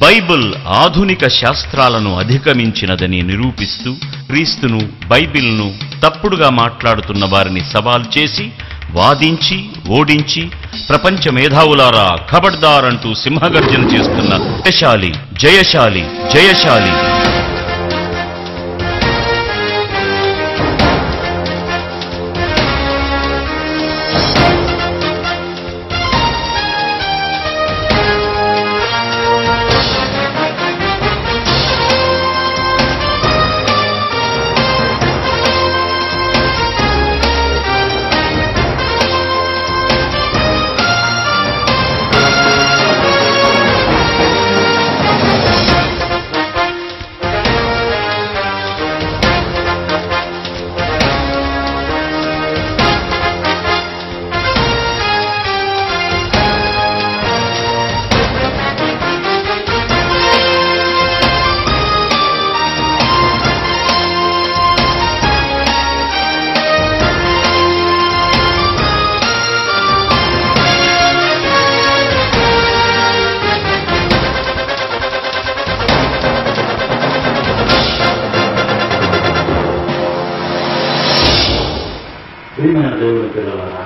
Bible ఆధునిక శాస్త్రాలను అధిగమించినదని నిరూపిస్తూ క్రీస్తును, బైబిల్ను తప్పుడుగా మాట్లాడుతున్న వారిని సవాల్ చేసి, వాదించి, ఓడించి, ప్రపంచ మేధావులారా ఖబర్దార్ అంటూ సింహగర్జన చేస్తున్న జయశాలి, జయశాలి, జయశాలి. ప్రియమైన దేవుని పిల్లలారా,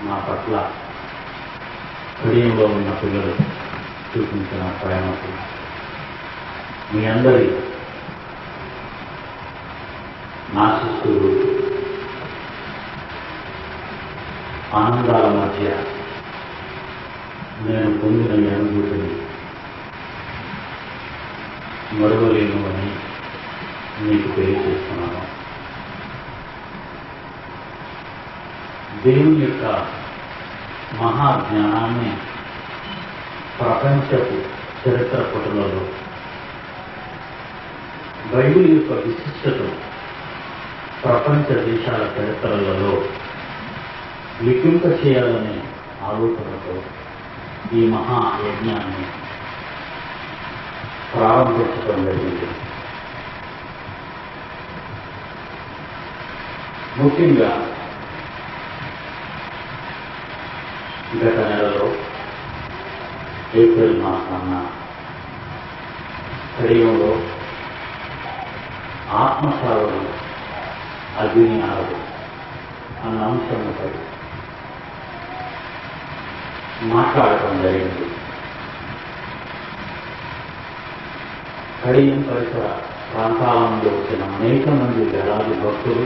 నా పట్ల హృదయంలో ఉన్న పిల్లలు చూపించిన ప్రేమకు మీ అందరి ఆశిస్తులు, ఆనందాల మధ్య నేను పొందిన ఈ అనుభూతిని మరువలేను అని మీకు తెలియజేస్తున్నాను. దేవుని యొక్క మహాజ్ఞానాన్ని ప్రపంచపు చరిత్ర పుటలలో, బైబిల్ యొక్క విశిష్టతను ప్రపంచ దేశాల చరిత్రలలో లిఖింప చేయాలనే ఆలోచనతో ఈ మహాయజ్ఞాన్ని ప్రారంభించడం జరిగింది. ముఖ్యంగా గత నెలలో ఏప్రిల్ మాసాన హృదయంలో ఆత్మసారుడు అగ్నియారుడు అన్న అంశంపై మాట్లాడటం జరిగింది. కడియం పరిసర ప్రాంతాల నుండి వచ్చిన అనేక మంది వేలాది భక్తులు,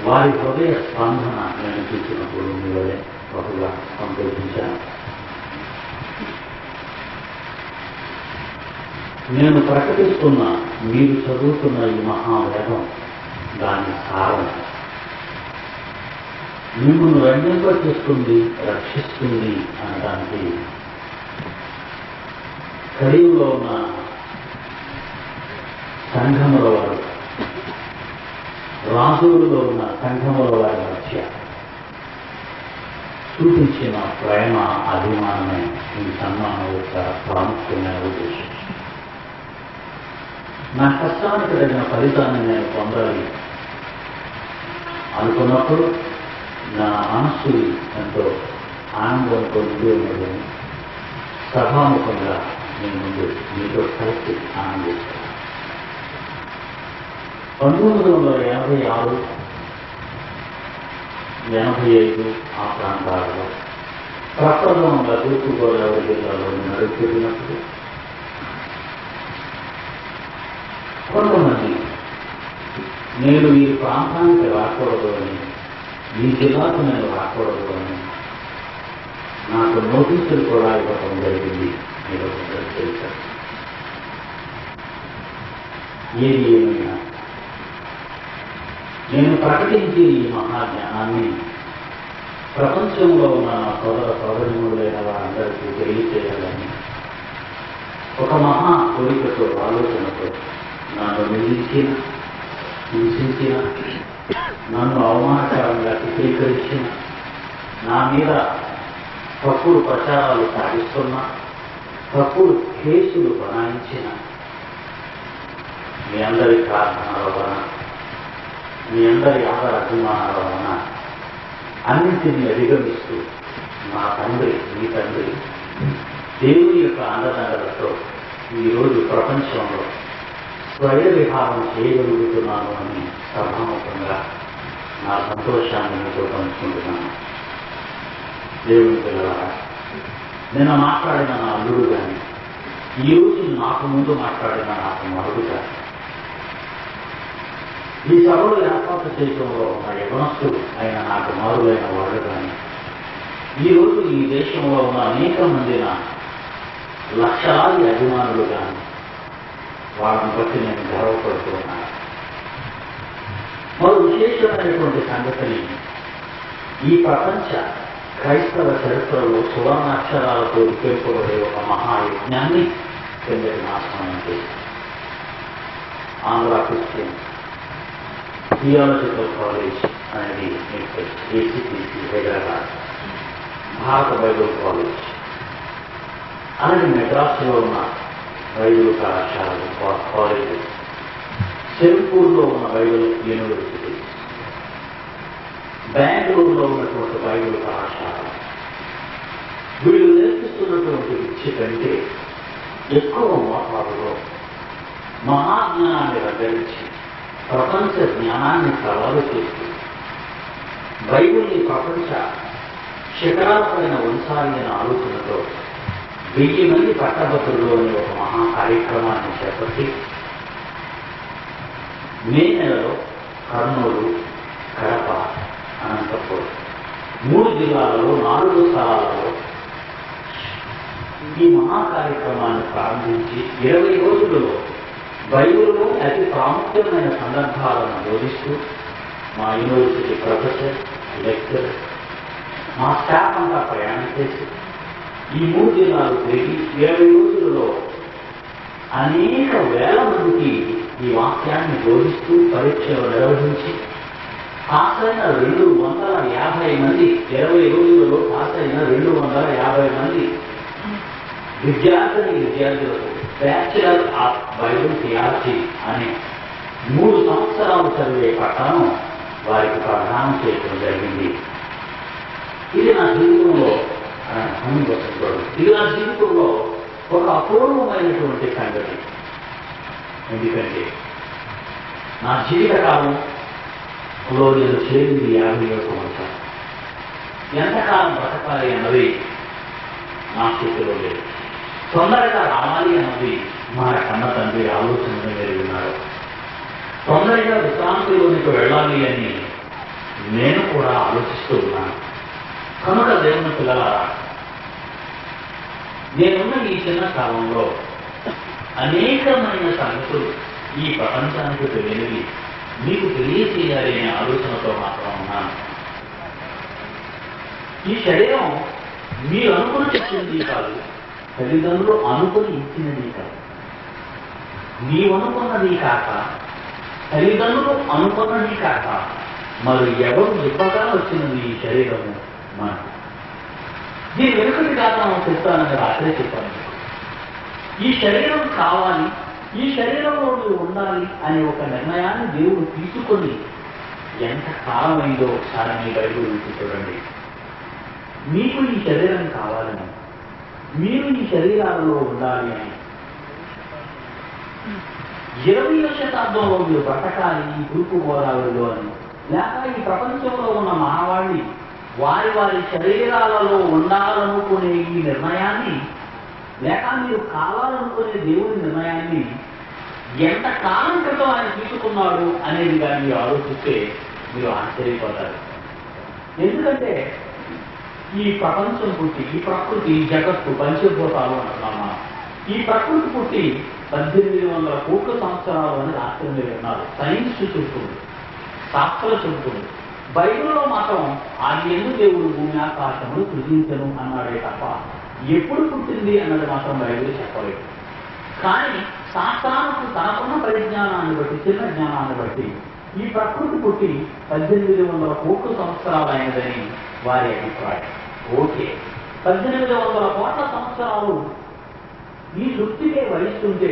వారి హృదయ స్పందన నేను చూసినప్పుడు మీరే బహుగా సంతోషించాను. నేను ప్రకటిస్తున్న, మీరు చదువుతున్న ఈ మహావేదం, దాని సారం మిమ్మల్ని రంజింపచేస్తుంది, రక్షిస్తుంది అనడానికి కడియంలో ఉన్న సంఘముల వారు, రాజులలో ఉన్న సంఘముల వారి మధ్య చూపించిన ప్రేమ, అభిమానమే ఈ సన్మానం యొక్క ప్రాముఖ్యమైన ఉద్దేశం. నా కష్టానికి తగిన ఫలితాన్ని నేను పొందాలి అనుకున్నప్పుడు నా మనస్సు ఎంతో ఆనందంతో నిండి ఉన్నదని సభాముఖంగా నేను ముందు మీతో కలిసి ఆనందిస్తాను. 1986, 85 ఆ ప్రాంతాలలో ప్రప్రథమంగా తూర్పుగోదావరి జిల్లాలో నడుపుతున్నప్పుడు కొంతమంది నేను ఈ ప్రాంతానికి రాకూడదు అని, ఈ జిల్లాకు నేను రాకూడదు అని నాకు నోటీసులు కూడా ఇవ్వడం జరిగింది. మీరు తెలుసారు. ఏది ఏమైనా నేను ప్రకటించి ఈ మహాజ్ఞానాన్ని ప్రపంచంలో ఉన్న సోదర సోదరిములైన వారందరికీ తెలియచేయాలని ఒక మహా కోరికతో, ఆలోచనతో నన్ను నిలిచిన, హింసించిన, నన్ను అవమానకరంగా చిత్రీకరించిన, నా మీద తప్పుడు ప్రచారాలు సాగిస్తున్నా, తప్పుడు కేసులు బనాయించిన మీ అందరి ప్రార్థనల వలన, మీ అందరి ఆదర అభిమానాల వలన అన్నింటినీ అధిగమిస్తూ నా తండ్రి మీ తండ్రి దేవుని యొక్క అండదండలతో ఈరోజు ప్రపంచంలో స్వయ విహారం చేయగలుగుతున్నాను అని సభాముఖంగా నా సంతోషాన్ని మీతో పంచుకుంటున్నాను. దేవుని పిల్లలారా, నిన్న మాట్లాడిన నా అల్లుడు కానీ ఈరోజు నాకు ముందు మాట్లాడిన నాకు మరుడు కానీ ఈ సభలో ఏర్పాటు చేయడంలో ఉన్న యవనస్తులు అయిన నాకు మారులైన వాళ్ళు కానీ ఈరోజు ఈ దేశంలో ఉన్న అనేక మంది నా లక్షలాది అభిమానులు కానీ వాళ్ళని బట్టి నేను గర్వపడుతూ ఉన్నాను. మరో విశేషమైనటువంటి సంగతిని ఈ ప్రపంచ క్రైస్తవ చరిత్రలో సువర్ణాక్షరాలతో లిఖింపబడే ఒక మహాయజ్ఞాన్ని కిందటి నాశనం చేసింది. ఆంధ్ర క్రిస్టియన్ థియాలజికల్ కాలేజ్ అనేది ఏసీపీసీ హైదరాబాద్, భారత బైబిల్ కాలేజ్, అలాగే మెడ్రాస్లో ఉన్న బైబిల్ కళాశాలలు కాలేజీ, చెరుపూర్లో ఉన్న బైబిల్ యూనివర్సిటీ, బెంగళూరులో ఉన్నటువంటి బైబిల్ కళాశాల, వీళ్ళు నేర్పిస్తున్నటువంటి విద్య కంటే ఎక్కువ మోతాదులో మహాజ్ఞానాన్ని రగరించి ప్రపంచ జ్ఞానాన్ని సవాలు చేస్తూ బైబిల్ని ప్రపంచ శిఖరాలపైన ఉంచాలి అనే ఆలోచనతో 1000 మంది పట్టభద్రుల్లోని ఒక మహా కార్యక్రమాన్ని చేపట్టి మే నెలలో కర్నూలు, కడప, అనంతపురం 3 జిల్లాలలో 4 స్థలాలలో ఈ మహా కార్యక్రమాన్ని ప్రారంభించి 20 రోజులలో బైబిల్లో అతి ప్రాముఖ్యమైన సందర్భాలను బోధిస్తూ మా యూనివర్సిటీ ప్రొఫెసర్, లెక్చరర్, మా స్టాఫ్ అంతా ప్రయాణం చేసి ఈ 3 జిల్లాలు తిరిగి 20 రోజులలో అనేక వేల మందికి ఈ వాక్యాన్ని బోధిస్తూ పరీక్షలు నిర్వహించి పాసైన 250 మంది, 20 రోజులలో పాసైన 250 మంది విద్యార్థులకు బ్యాచిలర్ ఆఫ్ బైబిల్ థియాలజీ అనే 3 సంవత్సరాలు చదివే పట్టాను వారికి ప్రదానం చేయడం జరిగింది. ఇది నా జీవితంలో ఒక అపూర్వమైనటువంటి సంగతి. ఎందుకంటే నా జీవితకాలంలో నేను చేరింది 50 సంవత్సరాలు. ఎంతకాలం బ్రతకాలి అన్నది నా చేతిలో లేదు. తొందరగా రావాలి అన్నది మా కన్న తండ్రి ఆలోచనలు జరిగినారు. తొందరగా విశ్రాంతిలోనికి వెళ్ళాలి అని నేను కూడా ఆలోచిస్తూ ఉన్నాను. కనుక దేవుని పిల్లలారా, నేనున్న ఈ చిన్న కాలంలో అనేకమైన సంగతులు ఈ ప్రపంచానికి తెలియనివి మీకు తెలియచేయాలి అనే ఆలోచనతో మాత్రం ఉన్నాను. ఈ శరీరం మీరు అనుకుని ఇచ్చినది కాదు, తల్లిదండ్రులు అనుకుని ఇచ్చినది కాదు. నీవనుకున్నది కాక, తల్లిదండ్రులు అనుకున్నది కాక, మరి ఎవరు ఇవ్వగా వచ్చినది ఈ శరీరము మనకు. దీని వెనుకటి కారణం చెప్తానని రాత్రే చెప్పాను. ఈ శరీరం కావాలి, ఈ శరీరంలో నువ్వు ఉండాలి అనే ఒక నిర్ణయాన్ని దేవుడు తీసుకొని ఎంత కాలమైందో ఒకసారి మీ బైబిల్ నుంచి చూడండి. మీకు ఈ శరీరం కావాలని, మీరు ఈ శరీరాలలో ఉండాలి అని 20వ శతాబ్దంలో మీరు బ్రతకాలి ఈ తూర్పు గోదావరిలో అని, లేక ఈ ప్రపంచంలో ఉన్న మానవాళి వారి వారి శరీరాలలో ఉండాలనుకునే ఈ నిర్ణయాన్ని, లేక మీరు కావాలనుకునే దేవుని నిర్ణయాన్ని ఎంత కాలం క్రితం ఆయన తీసుకున్నాడు అనేది కానీ మీరు ఆలోచిస్తే మీరు ఆశ్చర్యపోతారు. ఎందుకంటే ఈ ప్రపంచం పుట్టి, ఈ ప్రకృతి, ఈ జగత్తు, పంచభూతాలు అంటున్నామా, ఈ ప్రకృతి పుట్టి 1800 కోట్ల సంవత్సరాలు అని రాష్ట్రం మీరు ఉన్నారు. సైన్స్ చెబుతుంది, శాస్త్రం చెబుతుంది. బైబిల్లో మాత్రం అది ఎందుకు దేవుడు భూమి ఆకాశమును సృజించను అన్నాడే తప్ప ఎప్పుడు పుట్టింది అన్నది మాత్రం బైబిల్ చెప్పలేదు. కానీ శాస్త్రానికి తనకున్న పరిజ్ఞానాన్ని బట్టి, చిన్న జ్ఞానాన్ని బట్టి ఈ ప్రకృతి పుట్టి 1800 కోట్ల సంవత్సరాలు అయినదని వారి అభిప్రాయం. ఓకే, 1800 కోట్ల సంవత్సరాలు ఈ సృష్టికే వయస్సుంటే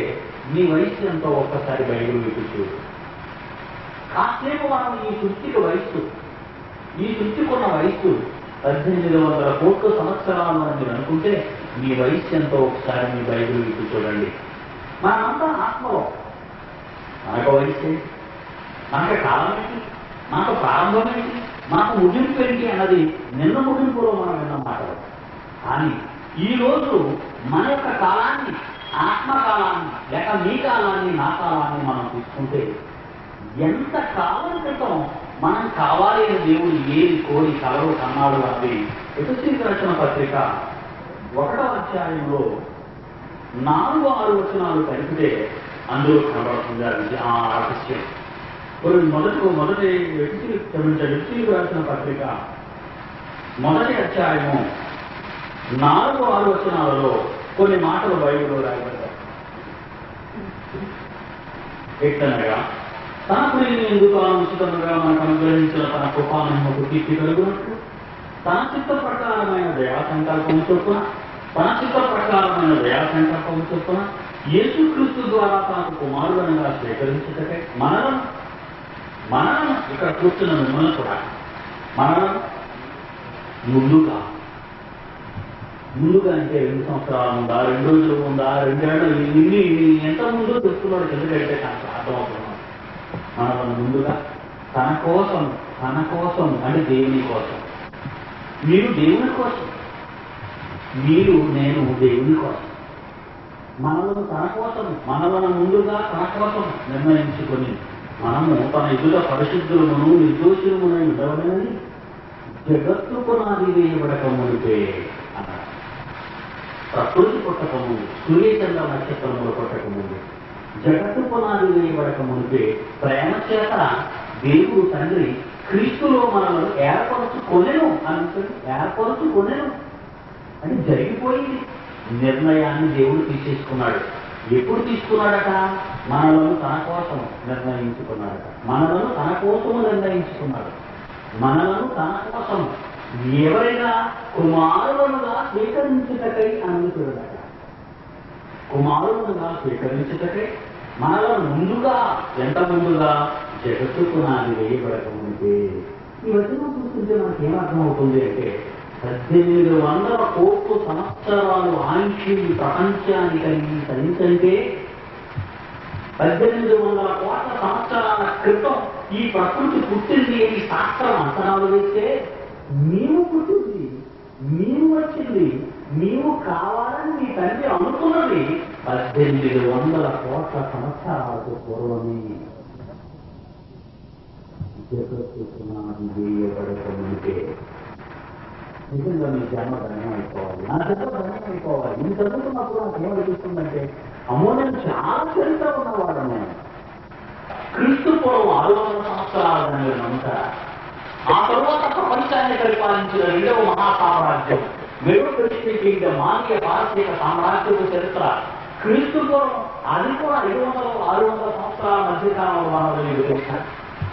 నీ వయస్సు ఎంతో ఒక్కసారి బైబిల్ చూడు. కాసేపు మనం ఈ సృష్టికి వయస్సు ఈ సృష్టికున్న వయస్సు 1800 కోట్ల సంవత్సరాలు అని మీరు అనుకుంటే మీ వయస్సు ఎంతో ఒకసారి మీ బైబిల్ విప్పి చూడండి. మనమంతా ఆత్మలో మనకు వయస్సు, మనకు కాలం ఏంటి, మనకు ప్రారంభం ఏంటి, మనకు ముగింపు ఏంటి అన్నది నిన్న ముగింపులో మనం విన్న మాటలు. కానీ ఈరోజు మన యొక్క కాలాన్ని, ఆత్మకాలాన్ని, లేక మీ కాలాన్ని, నా కాలాన్ని మనం తీసుకుంటే ఎంత కాలం క్రితం మనం కావాలి అని దేవుడు ఏది కోరి కలలు కన్నాడు అన్నది ఎఫెసీయులకు రాసిన పత్రిక 1వ అధ్యాయంలో 4-6 వచనాలు కలిపితే అందులో కనబడుతుంది ఆ రహస్యం. మొదటి ఎఫెసీయులకు రాసిన పత్రిక 1వ అధ్యాయము 4-6 వచనాలలో కొన్ని మాటలు బైబిల్లో రాయబడ్డాయి. ఎట్లనగా తన ప్రియుని ఎందుకు ఉచితంగా మనకు అనుగ్రహించిన తన కృపామహిమకు కీర్తి కలుగునట్లు తన చిత్త ప్రకారమైన దయా సంకల్పం చొప్పున యేసుక్రీస్తు ద్వారా తనకు కుమారుడనగా స్వీకరించుటకై మనలను ఇక్కడ కూర్చున్న మిమ్మల్ని కూడా మనలను ముందుగా అంటే 2 సంవత్సరాలు ఉందా, 2 రోజులు ఉందా, 2 ఏళ్ళు ఇన్ని ఎంత ముందు తెలుసుకున్నాడు. ఎందుకంటే నాకు అర్థమవుతున్నాను. మనల్ని ముందుగా తన కోసం అంటే దేవుని కోసం, మీరు దేవుని కోసం, నేను దేవుని కోసం, మనలను తన కోసం, మనలను ముందుగా తన కోసం నిర్ణయించుకొని మనము తన ఎదుట పరిశుద్ధులమును నిర్దోషులమునై ఉండవలెనని జగత్తు పునాది వేయబడక మునిపే అన్నారు. ప్రకృతి పుట్టక ముందు, సూర్యచంద్ర నక్షత్రములు పుట్టక ముందు, జగత్తు పునాది వేయబడక మునిపే ప్రేమ చేత దేవుడు తండ్రి క్రీస్తులో మనలను ఏర్పరచుకొనెను అని జరిగిపోయింది. నిర్ణయాన్ని దేవుడు తీసేసుకున్నాడు. ఎప్పుడు తీసుకున్నాడట? మనలను తన కోసం నిర్ణయించుకున్నాడట. మనలను తన కోసం ఎవరైనా కుమారులుగా స్వీకరించుటకై అనుకున్నాడట. కుమారులుగా స్వీకరించుటకై మనలను ముందుగా, ఎంత ముందుగా? జగత్తు పునాది వేయబడక ముందే. ఈ వచనం చూస్తుంటే మనకి ఏమర్థమవుతుంది అంటే 1800 కోట్ల సంవత్సరాలు ఆయుష్ ఈ ప్రపంచానికి సరించంటే 1800 కోట్ల సంవత్సరాల క్రితం ఈ ప్రకృతి పుట్టింది అని శాస్త్రం అంచనాలు వేస్తే నీవు పుట్టింది, నీవు వచ్చింది, నీవు కావాలని నీ తండ్రి అనుకున్నది 1800 కోట్ల సంవత్సరాలకు పూర్వమే. జగత్తు పునాది వేయబడక ముందే. నిజంగా మీ జన్మ ధన్యం అయిపోవాలి, నా జన్మ ధన్యం అయిపోవాలి. నేను చదువుతున్నప్పుడు నాకు ఏమనిపిస్తుందంటే, అమ్మో నేను చాలా చరిత్ర ఉన్నవాడను. క్రీస్తు పూర్వం 600 సంవత్సరాలు నేను నమ్ముతారా? ఆ తరువాత ప్రపంచాన్ని పరిపాలించిన 2వ మహాసామ్రాజ్యం మెరుగు క్రిస్టియన్ మానవీయ భారతీయ సామ్రాజ్యపు చరిత్ర క్రీస్తు పూర్వం, అది కూడా 500-600 సంవత్సరాల మధ్యకాలంలో మనకు తెలుసు.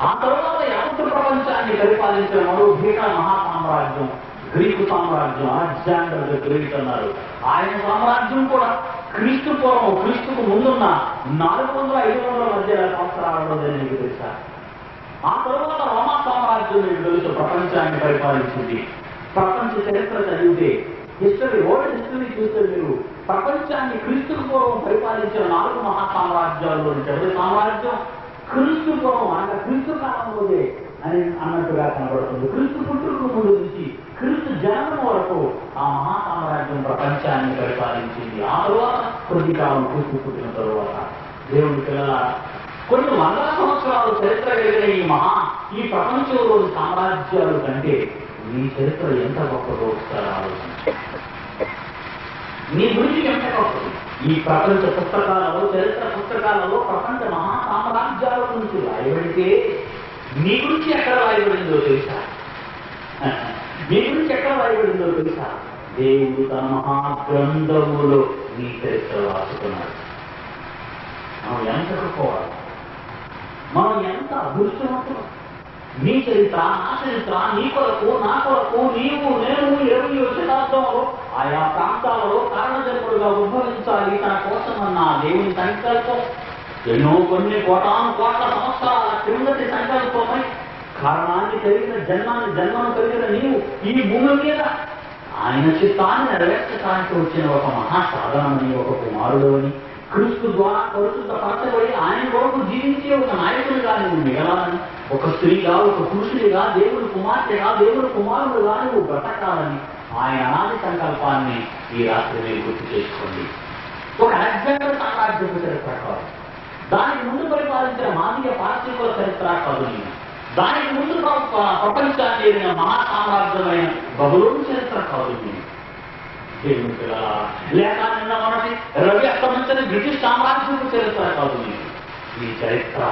ఆ తర్వాత యావత్ ప్రపంచాన్ని పరిపాలించిన మరో భీకర మహాసామ్రాజ్యం గ్రీకు సామ్రాజ్యం, అలెగ్జాండర్ ది గ్రేట్ అన్నారు. ఆయన సామ్రాజ్యం కూడా క్రీస్తు పూర్వం, క్రీస్తుకు ముందున్న 400-500 మధ్య సంవత్సరాలలో మీకు తెలుసా? ఆ తర్వాత రోమా సామ్రాజ్యం మీకు తెలుసు, ప్రపంచాన్ని పరిపాలించింది. ప్రపంచ చరిత్ర చదివితే, వరల్డ్ హిస్టరీ చూస్తే మీరు ప్రపంచాన్ని క్రీస్తుకు పూర్వం పరిపాలించిన 4 మహాసామ్రాజ్యాల్లో చివరి సామ్రాజ్యం క్రీస్తు పూర్వం, అంటే క్రీస్తు కాలంలోనే అని అన్నట్టుగా కనబడుతుంది. క్రీస్తు పుట్టుకు ముందు నుంచి క్రీస్తు జన్మం వరకు ఆ మహాసామ్రాజ్యం ప్రపంచాన్ని పరిపాలించింది. ఆ తరువాత కొద్ది కాలం క్రీస్తు పుట్టిన తరువాత దేవుడి పిల్లల కొన్ని 100 సంవత్సరాలు చరిత్ర కలిగిన ఈ ప్రపంచంలోని సామ్రాజ్యాలు కంటే మీ చరిత్ర ఎంత గొప్పగా ఒకసారి ఆలోచించారు. మీ గురించి ఎంత గొప్పది? ఈ ప్రపంచ పుస్తకాలలో, చరిత్ర పుస్తకాలలో ప్రపంచ మహాసామ్రాజ్యాల గురించి రాయబడితే మీ గురించి ఎక్కడ రాయబడిందో తెలుసా? మీ గురించి ఎక్కడ రాయబడిందో తెలుసా? దేవుడు తన మహాగ్రంథములో మీ చరిత్ర రాసుకున్నాడు. మనం ఎంత గొప్పవాడు, మనం ఎంత అదృష్టవంతులు. నీ చరిత్ర, నా చరిత్ర, నీ కొరకు, నా కొరకు, నీవు, నేను 20వ శతాబ్దంలో ఆయా ప్రాంతాలలో కారణజన్ముడుగా ఉద్భవించాలి తన కోసం అన్న దేవుని సంకల్పం కొన్ని కోటాను కోట్ల సంవత్సరాల క్రిందటి సంకల్పమై కారణాన్ని కలిగిన జన్మను కలిగిన నీవు ఈ భూమి మీద ఆయన చిత్తాన్ని నెరవేర్చడానికి వచ్చిన ఒక మహాసాధనమని, ఒక కుమారుడు అని, క్రీస్తు ద్వారా పరిశుద్ధ పరచబడి ఆయన కొరకు జీవించే ఒక నాయకుడిగా నువ్వు మిగలాలని, ఒక స్త్రీగా, ఒక పురుషుడిగా, దేవుడి కుమార్తెగా, దేవుడి కుమారుడుగా నువ్వు బ్రతకాలని ఆయన అనాది సంకల్పాన్ని ఈ రాత్రి మీరు గుర్తు చేసుకోండి. ఒక అలెగ్జాండర్ సామ్రాజ్యపు చరిత్ర కాదు, దానికి ముందు పరిపాలించిన మాదిగ పారసీకుల చరిత్ర కాదు, దానికి ముందు ప్రపంచాన్ని ఏరిన మహాసామ్రాజ్యమైన బబులోను చరిత్ర కాదు. దేవుని పిల్లల లేక నిన్న మనకి రవి అస్తమించిన బ్రిటిష్ సామ్రాజ్యపు చరిత్ర కాదు. ఈ చరిత్ర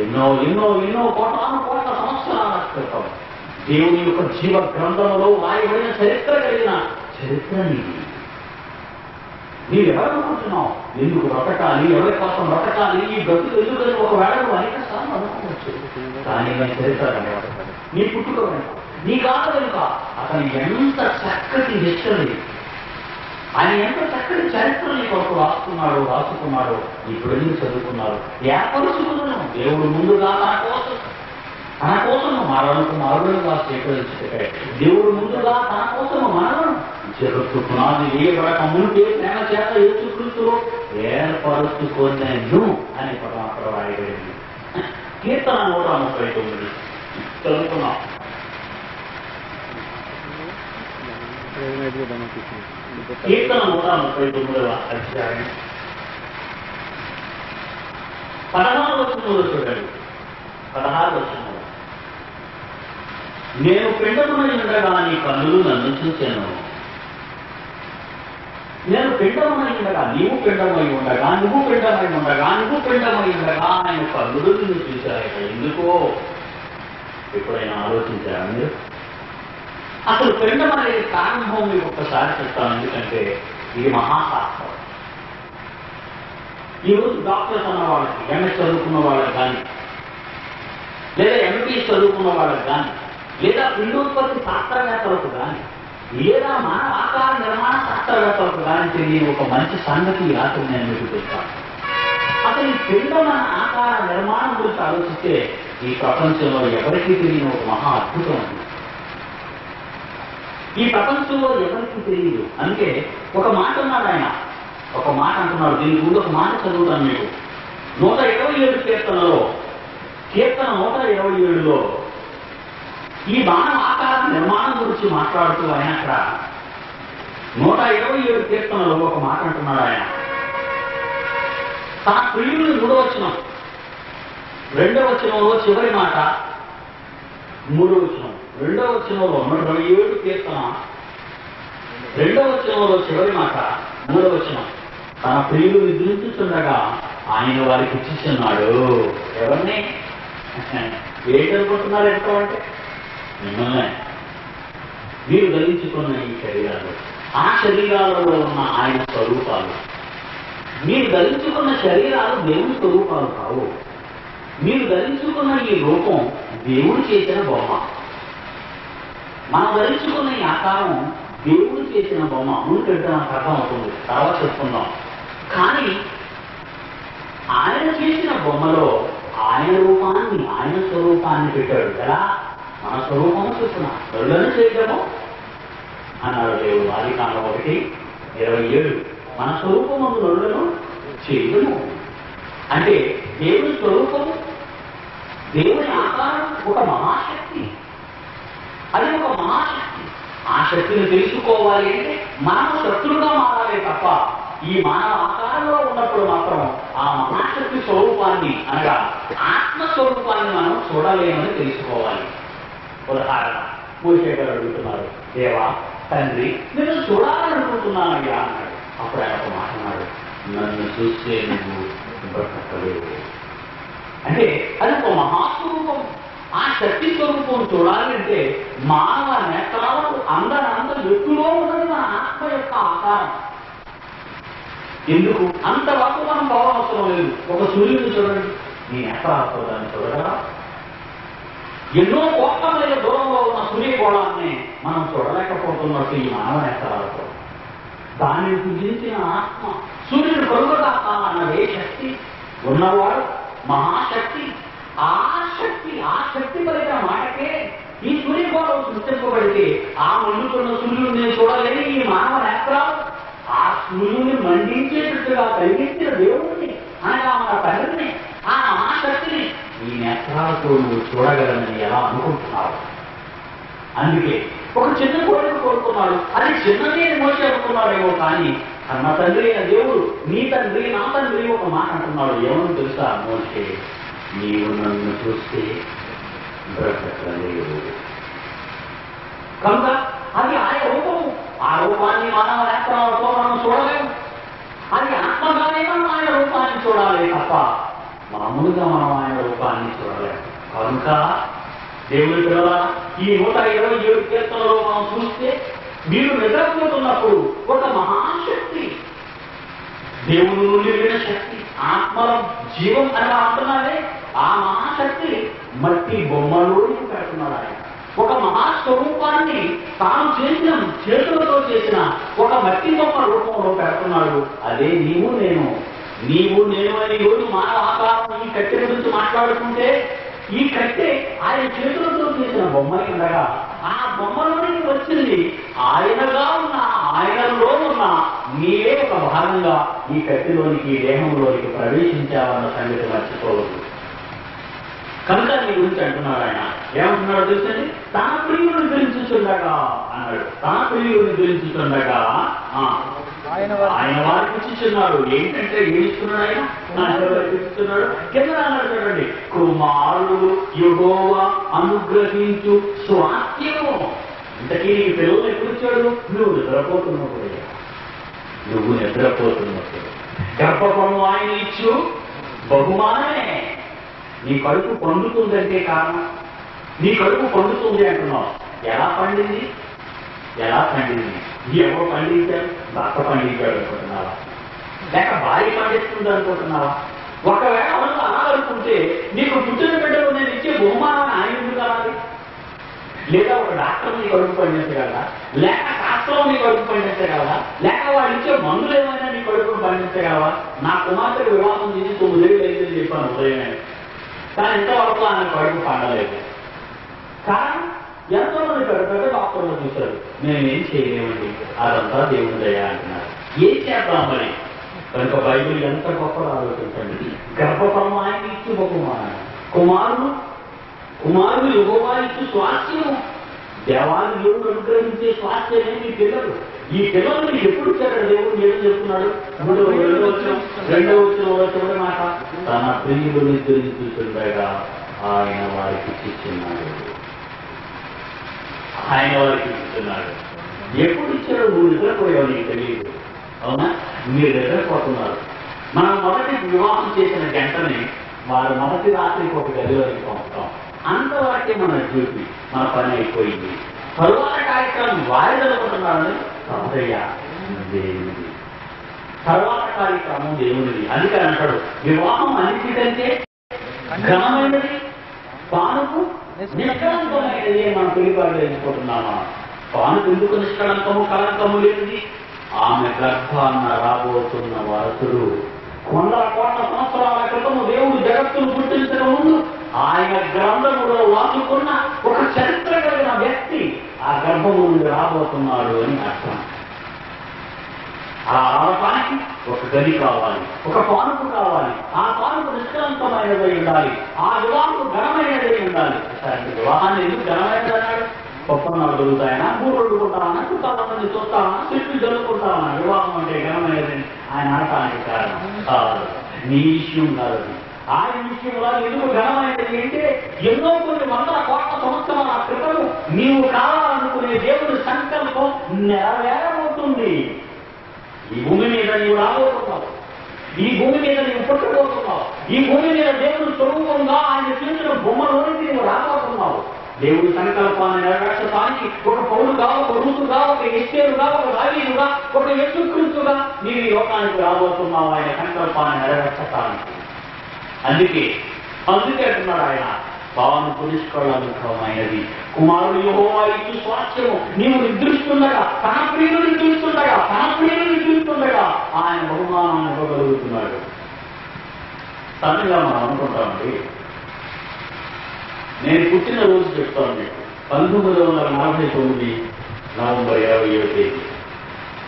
ఎన్నో ఎన్నో ఎన్నో కోటాను కోట్ల సంవత్సరాల క్రితం దేవుని యొక్క జీవ గ్రంథంలో వాయబడిన చరిత్ర కలిగిన చరిత్ర నీది. నీవెవరనుకుంటున్నావు? ఎందుకు బ్రతకాలి, ఎవరి కోసం బ్రతకాలి, ఈ బ్రతుకు ఎందుకని ఒకవేళ నువ్వు అనేక సార్లు అనుకోవచ్చు. కానీ నేను చరిత్ర నీ పుట్టుక వెనుక, నీ గాథ వెనుక అతను ఎంత చక్కటి హిస్టరీ, ఆయన ఎంత చక్కటి చరిత్ర నీ కొరకు రాసుకున్నాడో ఇప్పుడు ఎందుకు చదువుకున్నారు, ఏర్పరుచుకున్నాను. దేవుడు ముందుగా తన కోసం మరణకు మారుడుగా స్వీకరించుటే దేవుడు ముందుగా తన కోసం మరణం జగత్తు పునాది వేయబడక ముందే ప్రేమ చేత యేసుక్రీస్తులో ఏర్పరుచుకొనెను అని పదం అక్కడ రాయబడింది. కీర్తన 139 చదువుకున్నాం. కీర్తన 139వ అధ్యాయం 16వ వచనంలో చూడండి. 16వ వచనంలో, నేను పిండమునై ఉండగా నీ కన్నులు నన్ను చూశాను. నేను పిండమునై ఉండగా, నీవు పిండమై ఉండగా, నువ్వు పిండమై ఉండగా, నువ్వు పిండమై ఉండగా ఆయన కన్నులు నిన్ను చూశారట. ఎందుకో ఎప్పుడైనా ఆలోచించారా మీరు? అసలు పిండం అనేది ప్రారంభం మీకు ఒక్కసారి చెప్తాను, ఎందుకంటే ఇది మహాశాస్త్రం. ఈరోజు డాక్టర్స్ అన్న వాళ్ళకి, ఎంఎస్ చదువుకున్న వాళ్ళకి కానీ, లేదా ఎంపీఎస్ చదువుకున్న వాళ్ళకి కానీ, లేదా పిండోత్పత్తి శాస్త్రవేత్తలకు కానీ, లేదా మానవ ఆకార నిర్మాణ శాస్త్రవేత్తలకు కానీ తెలియని ఒక మంచి సంగతి రాత్రి నేను మీకు చెప్తాను. అసలు ఈ పిండం అన్న ఆకార నిర్మాణం గురించి ఆలోచిస్తే ఈ ప్రపంచంలో ఎవరికీ తెలియని ఒక మహా అద్భుతం ఉంది. ఈ ప్రపంచంలో ఎవరికి తెలియదు. అందుకే ఒక మాట అన్నాడు ఆయన, ఒక మాట అంటున్నాడు. దీని ముందు ఒక మాట చదువుతాను మీకు. 127 కీర్తనలో, కీర్తన 127లో ఈ మానవ ఆకార నిర్మాణం గురించి మాట్లాడుతూ ఆయన అక్కడ 127 కీర్తనలో ఒక మాట అంటున్నాడు ఆయన. తన ప్రియుని 3వ వచనం, 2వ వచనంలో చివరి మాట 3వ వచనం, 2వ వచనంలో 127 కీర్తన 2వ వచనంలో చివరి మాట 3వ వచనం, తన ప్రియులు నిద్రించుతుండగా ఆయన వారికి ఇచ్చిస్తున్నాడు. ఎవరిని ఏంటనుకుంటున్నారు? ఎంతో అంటే మిమ్మల్ని. మీరు ధరించుకున్న ఈ శరీరాలు, ఆ శరీరాలలో ఉన్న ఆయన స్వరూపాలు. మీరు ధరించుకున్న శరీరాలు దేవుని స్వరూపాలు కావు. మీరు ధరించుకున్న ఈ రూపం దేవుడు చేసిన బొమ్మ. మనం ధరించుకున్న ఈ ఆకారం దేవుడు చేసిన బొమ్మ. ముందు పెడితే నాకు అర్థం అవుతుంది, తర్వాత చెప్పుకుందాం. కానీ ఆయన చేసిన బొమ్మలో ఆయన రూపాన్ని, ఆయన స్వరూపాన్ని పెట్టాడు కదా. మన స్వరూపము చూస్తున్నా నరులను చేయడము అన్నాడు దేవుడు. ఆదికాండం 1:27. మన స్వరూపము నరులను చేయడము అంటే దేవుని స్వరూపము, దేవుని ఆకారం ఒక మహాశక్తి. అది ఒక మహాశక్తి. ఆ శక్తిని తెలుసుకోవాలి అంటే మనం శక్తులుగా మారాలి తప్ప ఈ మానవ ఆకారంలో ఉన్నప్పుడు మాత్రం ఆ మహాశక్తి స్వరూపాన్ని అనగా ఆత్మస్వరూపాన్ని మనం చూడలేమని తెలుసుకోవాలి. ఉదాహరణ, మోషే గారు అడుగుతున్నారు, దేవా తండ్రి నేను చూడాలని అనుకుంటున్నానయ్యా అన్నాడు. అప్పుడు ఆయన ఒక మాట అన్నాడు, నన్ను చూస్తే నువ్వు బ్రతకలేవు. అంటే అది ఒక మహాస్వరూపం. ఆ శక్తి స్వరూపం చూడాలి అంటే మానవ నేత్రాలకు అందరంత ఎత్తులో ఉన్నది మన ఆత్మ యొక్క ఆకారం. ఎందుకు అంతవరకు మనం పోవడం అవసరం లేదు. ఒక సూర్యుడిని చూడండి, నీ నేత్రాలతో దాన్ని చూడగలరా? ఎన్నో కోట్ల మైళ్ళ దూరంలో ఉన్న సూర్యగోళాన్ని మనం చూడలేకపోతున్నట్టు ఈ మానవ నేత్రాలతో. దానిని పూజించిన ఆత్మ సూర్యుడు కలుగదాకాలన్నదే శక్తి ఉన్నవాడు, మహాశక్తి. ఆ శక్తి కలిగిన కొరకు సృష్టింపబడితే ఆ మండుతున్న సూర్యుడు నేను చూడలేని ఈ మానవ నేత్రాలు ఆ సూర్యుని మండించేటట్టుగా కలిగించిన దేవుడిని అనగా మన తండ్రిని ఆ మహాశక్తిని ఈ నేత్రాలతో నువ్వు చూడగలనని ఎలా అనుకుంటున్నావు? అందుకే ఒక చిన్న కోరిక కోరుకున్నాడు. అది చిన్నది అని మోసి అనుకున్నాడేమో, కానీ కన్న తండ్రి అయిన దేవుడు, నీ తండ్రి నా తండ్రి ఒక మాట అంటున్నాడు. ఏమని తెలుసా మోసే? నీవు నన్ను చూస్తే బ్రతకలేవు. కనుక అది ఆయన రూపము. ఆ రూపాన్ని మానవ నేత్రాలతో మనం చూడలేము. అది ఆత్మగానే మనం ఆయన రూపాన్ని చూడాలి తప్ప మామూలుగా మనం ఆయన రూపాన్ని చూడలేము. కనుక దేవుడి పిల్లల ఈ 127 కీర్తనలో మనం చూస్తే మీరు నిద్రపోతున్నప్పుడు ఒక మహాశక్తి, దేవుని నుండి విన శక్తి, ఆత్మల జీవం అని అంటున్నారే, ఆ మహాశక్తి మట్టి బొమ్మలోనికి పెడుతున్నాడు. ఆయన ఒక మహాస్వరూపాన్ని తాను చేసిన చేతులతో చేసిన ఒక మట్టి బొమ్మ రూపంలో పెడుతున్నాడు. అదే నీవు నేను. నీవు నేను అని రోజు మానవ ఆకారం ఈ కట్టె గురించి మాట్లాడుకుంటే, ఈ కట్టె ఆయన చేతులతో చేసిన బొమ్మ ఉండగా ఆ బొమ్మలోనికి వచ్చింది ఆయనగా ఉన్న, ఆయనలో ఉన్న నీవే ఒక భాగంగా ఈ కట్టెలోనికి, దేహంలోనికి ప్రవేశించావన్న సంగతి మర్చిపోవద్దు. కనుక నీ గురించి అంటున్నాడు ఆయన. ఏమంటున్నాడు తెలుసండి? తన ప్రియుడిని గురించుచుండగా అన్నాడు. తన ప్రియుడిని గురించుచుండగా ఆయన వారికి ఇచ్చిస్తున్నాడు. ఏంటంటే ఏమిస్తున్నాడు ఆయన? ఇస్తున్నాడు. కింద అన్నాడు చూడండి, కుమారుడు యెహోవా అనుగ్రహించు స్వాస్థ్యము. ఇంతకీ నీ పిల్లలు ఎప్పుడు ఇచ్చాడు? నువ్వు నిద్రపోతున్నప్పుడు. గర్భఫలము ఆయన ఇచ్చు బహుమానమే. నీ కడుపు పండుతుందంటే కారణం, నీ కడుపు పండుతుంది అంటున్నావు. ఎలా పండింది? ఎవరు పండించారు? భర్త పండించాడు అనుకుంటున్నావా? లేక భార్య పండిస్తుంది అనుకుంటున్నావా? ఒకవేళ అవును అలా అనుకుంటే నీకు పుట్టిన బిడ్డలు నేను ఇచ్చే బహుమానాన్ని ఆయన ఎందుకు కావాలి? లేదా ఒక డాక్టర్ నీ కడుపు పండించగలరా? లేక శాస్త్రం నీ కడుపు పండించగలరా? లేక వాళ్ళు ఇచ్చే మందులు ఏమైనా నీ కడుపును పండించగలవా? నా కుమార్తె వివాహం చేసి 9 ఏళ్ళు అయిందని చెప్పాను ఉదయమే, కానీ ఇంతవరకు ఆయన కడుపు పండలేదు. కారణం ఎంతో మంది పెద్ద డాక్టర్లు చూశారు, మేమేం చేయలేమండి, అదంతా దేవుని దయ అంటున్నారు. ఏం చేద్దాం మరి? కనుక బైబిల్ ఎంత గొప్పగా ఆలోచించండి. గర్భఫలము ఆయన ఇచ్చు బహుమానం, కుమారుడు యెహోవా ఇచ్చు స్వాస్థ్యము. దేవాన్ని దేవుడు అనుగ్రహించే స్వాస్థ్యమే మీ పిల్లలు. ఈ పిల్లలు మీకు ఎప్పుడు ఇచ్చాడు దేవుడు? ఏం చెప్తున్నాడు? రెండవ వచ్చిన మాట, తన ప్రియుడిని గురించుచుండగా ఆయన వారికి ఇచ్చిన్నాడు. ఎప్పుడు ఇచ్చాడో నువ్వు నిద్రపోయావు, నీకు తెలియదు. అవునా? మీరు నిద్రపోతున్నారు. మనం మొదటి వివాహం చేసిన గంటనే వారు మొదటి రాత్రికి ఒక గదిలోకి పంపుతాం. అంతవరకే మన డ్యూటీ, మన పని అయిపోయింది. తరువాత కార్యక్రమం వారి జరుగుతున్నారని సమదయ్య దేవుడిది. తరువాత కార్యక్రమం దేవుడిది. అందుకని అంటాడు, వివాహం అన్నిటికంటే ఘనమైనది, పానుకు నిష్కళంకమైనది. మనం పిలిపాడు వేసుకుంటున్నామా? పానుకు ఎందుకు నిష్కళంకము, కళంకము లేనిది? ఆమె గర్భాన్న రాబోతున్న వారసుడు. 100 కోట్ల సంవత్సరాల క్రితము దేవుడు జగత్తును పుట్టించక ముందు ఆయన గ్రంథములో వాసుకున్న ఒక చరిత్ర కలిగిన వ్యక్తి ఆ గర్భము నుండి రాబోతున్నాడు అని అర్థం. ఆ రావటానికి ఒక గది కావాలి, ఒక పానుపు కావాలి. ఆ పానుపు నిష్కలంకమైనదై ఉండాలి. ఆ వివాహం ఘనమైనదై ఉండాలి. వివాహాన్ని ఎందుకు ఘనమైనది అన్నాడు? పప్పన్నాడు దొరుకుతాయనా, బూరుడు కొట్టామన్నా, చుట్టాలన్నీ చూస్తామన్నా, చెట్లు జరుపుకుంటామన్నా. వివాహం అంటే ఘనమైనది ఆయన అనటానికి కారణం కాదు. నీ విషయం కాదు, ఆయన విషయంలో ఎందుకు ఘనమైనది అంటే ఎన్నో కొన్ని 100 కోట్ల సంవత్సరాల క్రితము నీవు కావాలనుకునే దేవుడి సంకల్పం నెరవేరబోతుంది. ఈ భూమి మీద నీవు రాబోతున్నావు, ఈ భూమి మీద నీవు పుట్టబోతున్నావు, ఈ భూమి మీద దేవుడు స్వరూపంగా ఆయన చేసిన బొమ్మలోనికి నీవు రాబోతున్నావు. దేవుడి సంకల్పాన్ని నెరవేర్చడానికి ఒక పౌరుగా, ఒక రూతుగా, ఒక ఎస్తేరుగా, ఒక దావీదుగా, ఒక యేసుక్రీస్తుగా నీవు ఈ లోకానికి రాబోతున్నావు ఆయన సంకల్పాన్ని నెరవేర్చడానికి. అందుకే అంటున్నాడు ఆయన, పానుకు నిష్కళంకమైనది కుమారుడు యెహోవా ఇచ్చు స్వాస్థ్యము. నీవు నిద్రిస్తుండగా, తన ప్రియుడు నిద్రిస్తుండగా ఆయన బహుమానాన్ని ఇవ్వగలుగుతున్నాడు. తనగా మనం అనుకుంటామండి, నేను పుట్టిన రోజు చెప్తాను మీకు. 1949 నవంబర్ 27వ తేదీ.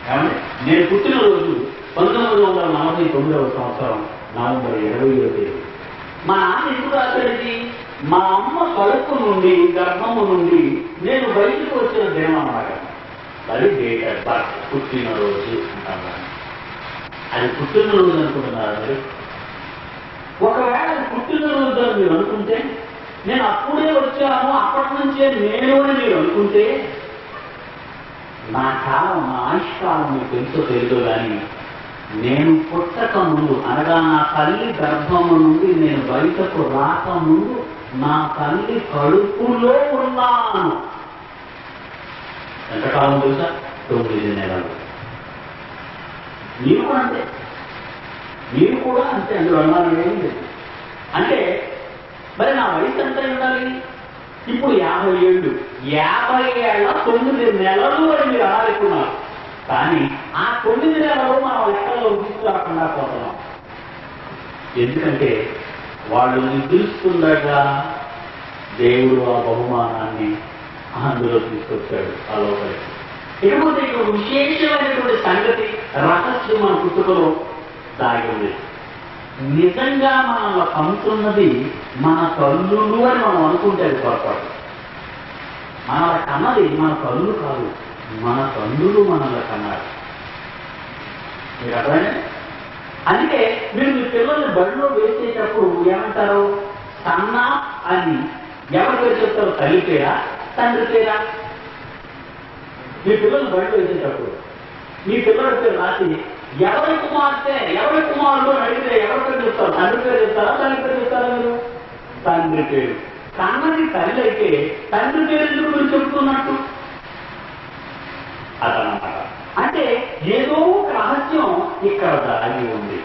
ఏమంటే నేను పుట్టినరోజు 1949వ సంవత్సరం నవంబర్ 20వ తేదీ. మా నాన్న ఎందుకు రాశాడిది? మా అమ్మ కడుపు నుండి, గర్భము నుండి నేను బయటకు వచ్చిన దినం అన్నమాట. అది డేట్ ఆఫ్ బర్త్, పుట్టినరోజు అంటారు. అది పుట్టినరోజు అనుకుంటున్నారు మీరు? ఒకవేళ అది పుట్టినరోజు అని మీరు అనుకుంటే, నేను అప్పుడే వచ్చాను, అప్పటి నుంచే నేను అని మీరు అనుకుంటే, నా కాలం, నా ఆయుష్కాలం మీకు తెలుసో తెలియదు కానీ నేను పుట్టక ముందు, అనగా నా తల్లి గర్భము నుండి నేను బయటకు రాకముందు నా తల్లి కడుపులో ఉన్నాను. ఎంతకాలం తెలుసా? 9 నెలలు. మీరు కూడా అంతే, మీరు కూడా అంతే. అందులో అన్నారు ఏం లేదు. అంటే మరి నా వయసు ఎంత ఉండాలి? ఇప్పుడు 50 ఏళ్ళు. 50 ఏళ్ళ 9 నెలలు అని మీరు అనాలనుకున్నారు. కానీ ఆ 9 నెలలు మనం లెక్కల్లో తీసుకురాకుండా పోతున్నాం. ఎందుకంటే వాళ్ళు నిద్రిస్తుండగా దేవుడు ఆ బహుమానాన్ని అందులో తీసుకొచ్చాడు ఆ లోపలికి. ఇకపోతే ఇక్కడ విశేషమైనటువంటి సంగతి, రహస్యం మన పుట్టుకలో దాగి ఉంది. నిజంగా మనల్ని కమ్ముతున్నది మన తల్లులు అని మనం అనుకుంటే అది పొరపాటు. మనల్ని కన్నది మన తల్లు కాదు, మన తల్లులు మనల్ని కన్నారు. మీరు అర్థమైనా? అందుకే మీరు మీ పిల్లల్ని బడిలో వేసేటప్పుడు ఏమంటారు? సన్న అని ఎవరి పేరు చెప్తారు? తల్లి పేరా, తండ్రి పేరా? మీ పిల్లల్ని బడిలో వేసేటప్పుడు మీ పిల్లల పేరు రాసి ఎవరి కుమార్తె, ఎవరి కుమారుడు అని అడిగితే ఎవరి పేరు చెప్తారు? తండ్రి పేరు చెప్తారా, తల్లి పేరు చెప్తారా? మీరు తండ్రి పేరు. కన్నది తల్లి అయితే తండ్రి పేరు ఎందుకు మీరు చెప్తున్నట్టు? అదనమాట. అంటే ఏదో ఒక రహస్యం ఇక్కడ దాగి ఉంది.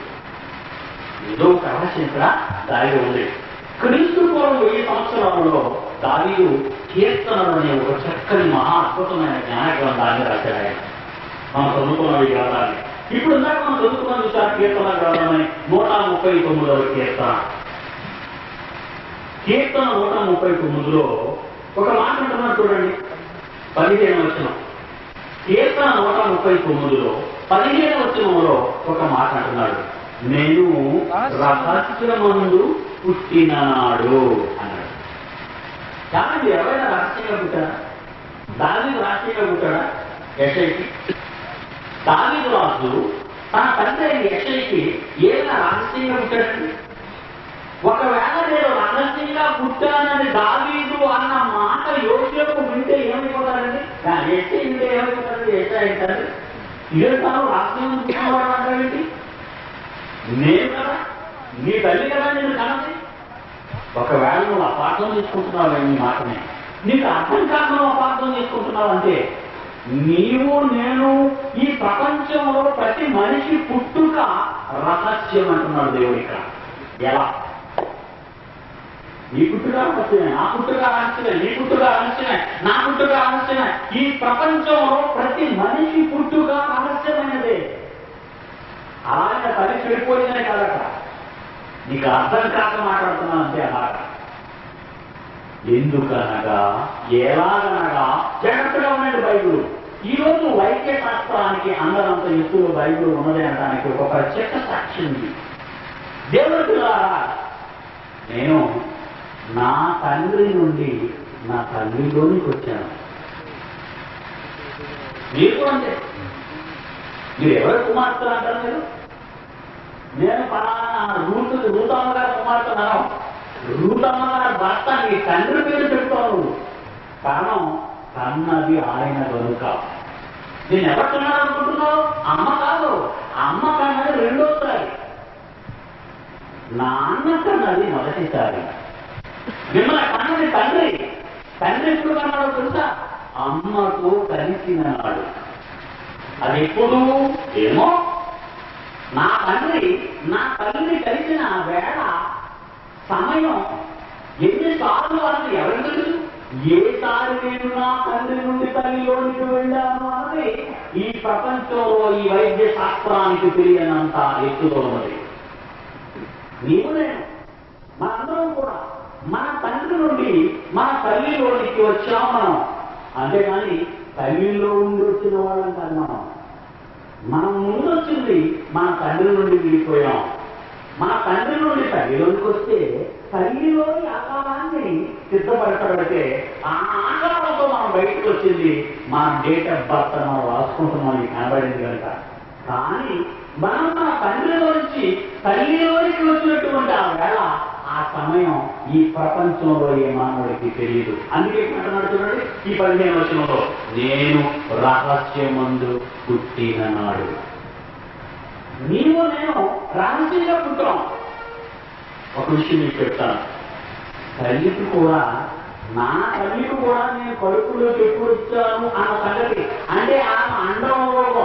ఏదో ఒక రహస్యం ఇక్కడ దాగి ఉంది. క్రీస్తు పూర్వం 1000 సంవత్సరాలలో దావీదు కీర్తనలు అనే ఒక చక్కని మహా అద్భుతమైన జ్ఞాన గ్రంథాన్ని రాశాడు ఆయన. మనం చదువుకున్న ఈ గ్రంథాన్ని ఇప్పుడు ఇందాక మనం చదువుకున్న చూసారు. కీర్తన గ్రంథమని 139వ కీర్తన. కీర్తన 139లో ఒక మాట అంటున్నాడు చూడండి, 15వ వచనం. కీర్తన 139లో 15వ వచనంలో ఒక మాట అంటున్నాడు, నేను రహస్యమందు పుట్టినాడు అన్నాడు. కాబట్టి ఎవరైనా రహస్యంగా పుట్టారా? దావీదు రహస్యంగా పుట్టాడా? యెషయాకి దావీదు రాజు తన తండ్రి అయిన యెషయాకి ఏదైనా రహస్యంగా పుట్టాడండి? ఒకవేళ నేను రహస్యంగా పుట్టానని దావీదు అన్న మాట యోసేపు వింటే ఏమైపోతారండి? యెషయా వింటే ఏమైపోతారండి? యెషయా ఏంటంటే ఇదే తాను రహస్యంగా పుట్టినవాడు అంటావేంటి? నేను కదా, నీ తల్లి కదా నేను కనది. ఒకవేళ నువ్వు అపార్థం చేసుకుంటున్నావు ఈ మాటని, నీకు అర్థం కాక నువ్వు అపార్థం చేసుకుంటున్నావు అంటే, నీవు నేను ఈ ప్రపంచంలో ప్రతి మనిషి పుట్టుక రహస్యం అంటున్నాడు దేవుడు ఇక్కడ. ఎలా? నీ పుట్టుక రహస్యమే, నా పుట్టుక రహస్యమే, నీ పుట్టుక రహస్యమే, నా పుట్టుక రహస్యమే. ఈ ప్రపంచంలో ప్రతి మనిషి పుట్టుక రహస్యమైనదే. అలాగే తల్లి చెడిపోయిందనే కాదట, నీకు అర్థం కాక మాట్లాడుతున్నాను అంతే. అలాగా ఎందుకనగా, ఎలాగనగా జాగ్రత్తగా ఉండండి. బైబిల్ ఈరోజు వైద్య శాస్త్రానికి అందరంత ఎత్తులో బైబిల్ ఉన్నది అనడానికి ఒక ప్రత్యేక సాక్షి ఉంది. దేవుడి పిల్లారా, నేను నా తండ్రి నుండి నా తల్లిలోనికి వచ్చాను. మీరు కూడా అంతే. మీరు ఎవరి కుమార్తెలు అంటారు? మీరు నేను పలానా రూతమ్మ గారి కుమార్తె అన్నాను. రూతమ్మ గారి భర్త నీ తండ్రి పేరు చెప్తావు. కారణం కన్నది ఆయన కనుక. నేను ఎవరు కన్నాడు అనుకుంటున్నావు? అమ్మ కాదు, అమ్మ కన్నది రెండోసారి, నాన్న కన్నది మొదటిసారి. మిమ్మల్ని కన్నది తండ్రి. తండ్రి ఎప్పుడు కన్నాడో తెలుసా? అమ్మతో కలిసిన నాడు. అది ఎప్పుడు ఏమో, నా తండ్రి నా తల్లిని కలిసిన వేళ సమయం ఎన్నిసార్లు అన్నది ఎవరికి తెలుసు? ఏసారి నేను నా తండ్రి నుండి తల్లిలోనికి వెళ్ళాను అన్నది ఈ ప్రపంచంలో ఈ వైద్య శాస్త్రానికి తెలియనంత ఎత్తులో ఉన్నది. నీవు నేను మనందరం కూడా మన తండ్రి నుండి మన తల్లిలోనికి వచ్చాం మనం. అంతేగాని తల్లిలో ఉండి వచ్చిన వాళ్ళం కాదు. మనం ముందు వచ్చింది మన తండ్రి నుండి విడిపోయాం. మన తండ్రి నుండి తల్లిలోనికి వస్తే తల్లిలోని ఆకారాన్ని సిద్ధపడతాడంటే ఆ ఆకారంతో మనం బయటకు వచ్చింది. మన డేట్ ఆఫ్ బర్త్ మనం రాసుకుంటున్నాం కనబడింది కనుక. కానీ మనం మన తండ్రిలోంచి తల్లిలోనికి వచ్చినటువంటి ఆ వేళ, ఆ సమయం ఈ ప్రపంచంలో ఏ మానవుడికి తెలియదు. అందుకే అంటున్నాడు చూడండి ఈ 15వ వచనంలో, నేను రహస్యమందు పుట్టిన నాడు. నీవు నేను రహస్యంగా పుట్టాం. ఒక విషయం మీకు చెప్తాను. తల్లికి కూడా, నా తల్లికి కూడా నేను కడుపులోకి ఎప్పుడు ఇచ్చాను అన్న సంగతి, అంటే ఆమె అండంలో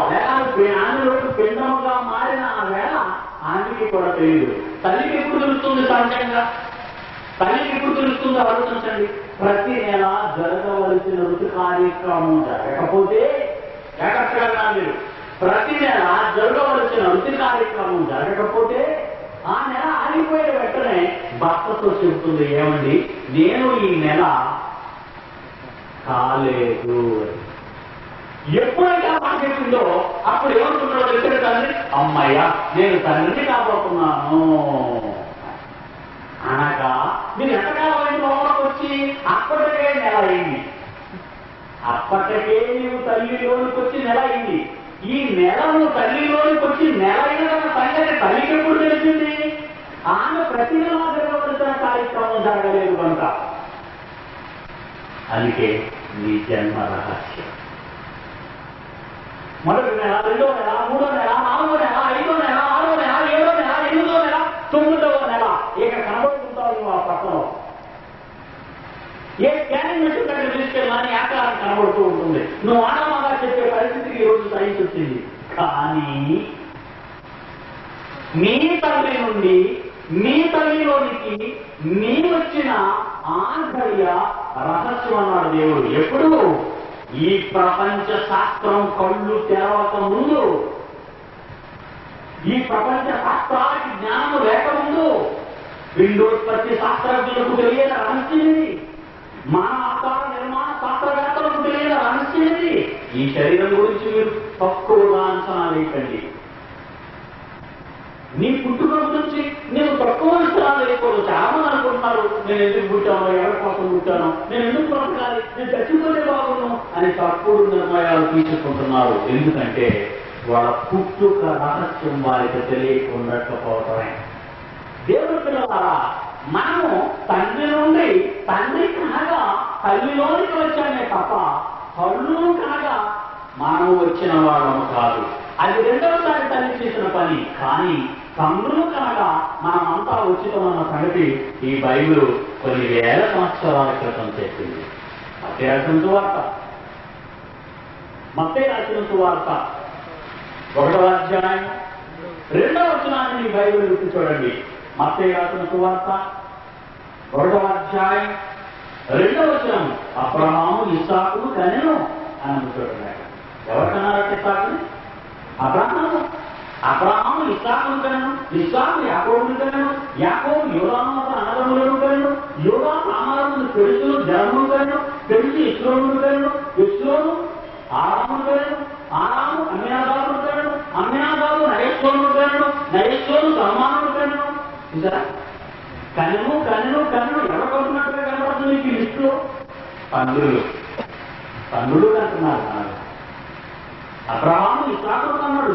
ఆమెలోకి పిండముగా మారిన ఆ వేళ ఆమెకి కూడా తెలియదు. తల్లికి ఎప్పుడు తెలుస్తుంది? సహజంగా తల్లికి ఎప్పుడు తెలుస్తుందో ఆలోచించండి. ప్రతి నెల జరగవలసిన ఋతు కార్యక్రమం జరగకపోతే ఎక్కడ మీరు ప్రతి నెల జరగవలసిన ఋతు కార్యక్రమం జరగకపోతే ఆ నెల ఆగిపోయే వెంటనే భర్తతో చెబుతుంది, ఏమండి నేను ఈ నెల కాలేదు. ఎప్పుడైతే మాట చెప్పిందో అప్పుడు ఏమనుకుంటాడో దగ్గర తండ్రి, అమ్మయ్య నేను తండ్రిని కాబోతున్నాను అనగా మీరు ఎంతకాలం లోపలికి వచ్చి అప్పటికే నెల అయింది. అప్పటికే నీవు తల్లిలోనికి వచ్చి నెల అయింది. ఈ నెల నువ్వు తల్లిలోనికి వచ్చి నెల అయిన సంగతి తల్లికి ఎప్పుడు తెలిసింది? ఆమె ప్రతి నెల జరగవలసిన కార్యక్రమం జరగలేదు కనుక. అందుకే నీ జన్మ రహస్యం. మొదటి నెల, 2వ నెల, 3వ నెల, 4వ నెల, 5వ నెల, 6వ నెల, 7వ నెల, 8వ నెల, 9వ నెల ఇక కనబడుతుంటావు నువ్వు ఆ పక్కలో. ఏ స్కానింగ్ మెషిన్ దగ్గర తీసుకెళ్ళని ఆకారం కనబడుతూ ఉంటుంది. నువ్వు ఆడమాగా చెప్పే పరిస్థితికి ఈరోజు సైన్స్ వచ్చింది. కానీ నీ తల్లి నుండి నీ తల్లిలోనికి నీ వచ్చిన ఆంతర్య రహస్యం అన్నాడు దేవుడు. ఎప్పుడు? ఈ ప్రపంచ శాస్త్రం కళ్ళు తెరవక ముందు, ఈ ప్రపంచ శాస్త్రానికి జ్ఞానం లేకముందు, పిండోత్పత్తి శాస్త్రజ్ఞులకు తెలియని రహస్యం ఇది. మానవ ఆకార నిర్మాణ శాస్త్రవేత్తలకు తెలియని రహస్యం ఇది. ఈ శరీరం గురించి మీరు తక్కువగా అంచనా వేయకండి. నీ పుట్టుక గురించి నేను తక్కువ అంచనా వేయకూడదు. చాలా మంది అనుకుంటున్నారు, నేను ఎందుకు పుట్టాను, ఎవరి కోసం పుట్టాను, నేను ఎందుకు బ్రతకాలి, నేను చచ్చిపోతే బాగున్నాను అని తప్పుడు నిర్ణయాలు తీసుకుంటున్నారు. ఎందుకంటే వాళ్ళ పుట్టుక రహస్యం వారికి తెలియకుండకపోవటమే. దేవుడి పిల్లలారా, మనము తండ్రి నుండి తండ్రి కనగా తల్లిలోనికి వచ్చామే తప్ప కళ్ళు కనగా మనం వచ్చిన వాళ్ళము కాదు. అది రెండవసారి తల్లి చేసిన పని. కానీ తండ్రులు కనగా మనమంతా ఉచితమన్న సంగతి ఈ బైబిల్ కొన్ని వేల సంవత్సరాల క్రితం చెప్పింది. మత్తయి రాసిన సువార్త 1వ అధ్యాయం 2వ వచనాన్ని ఈ బైబిల్ విప్పి చూడండి. మత్తయి రాసిన సువార్త 1వ అధ్యాయం 2వ వచనం, అబ్రహాము ఇస్సాకును కనెను అని చూడండి. ఎవరికన్నారంటే ఇస్సాకుని? అబ్రహాము ఇస్సాకును కనెను, ఇస్సాకు యాకోబును కనెను, యాకోబు యోదాను అన్నదమ్ములను కనెను, యోదా తామారును పెరుసును జనమును కనెను, పెరుసు ఇస్రోను కనెను, ఇస్రోను ఆరామును కనెను, ఆరాము అమ్మినాదాబును కనెను, అమ్మినాదాబు నయస్సోను కనెను, నయస్సోను సల్మానును కనెను. చూసారా? కనెను కనెను కనెను ఎవరు కలుగుతున్నట్టుగా కనబడుతుంది మీకు ఈ లిస్టులో? తండ్రులు అంటున్నారు. అబ్రహాము ఇస్సాకును కన్నాడు.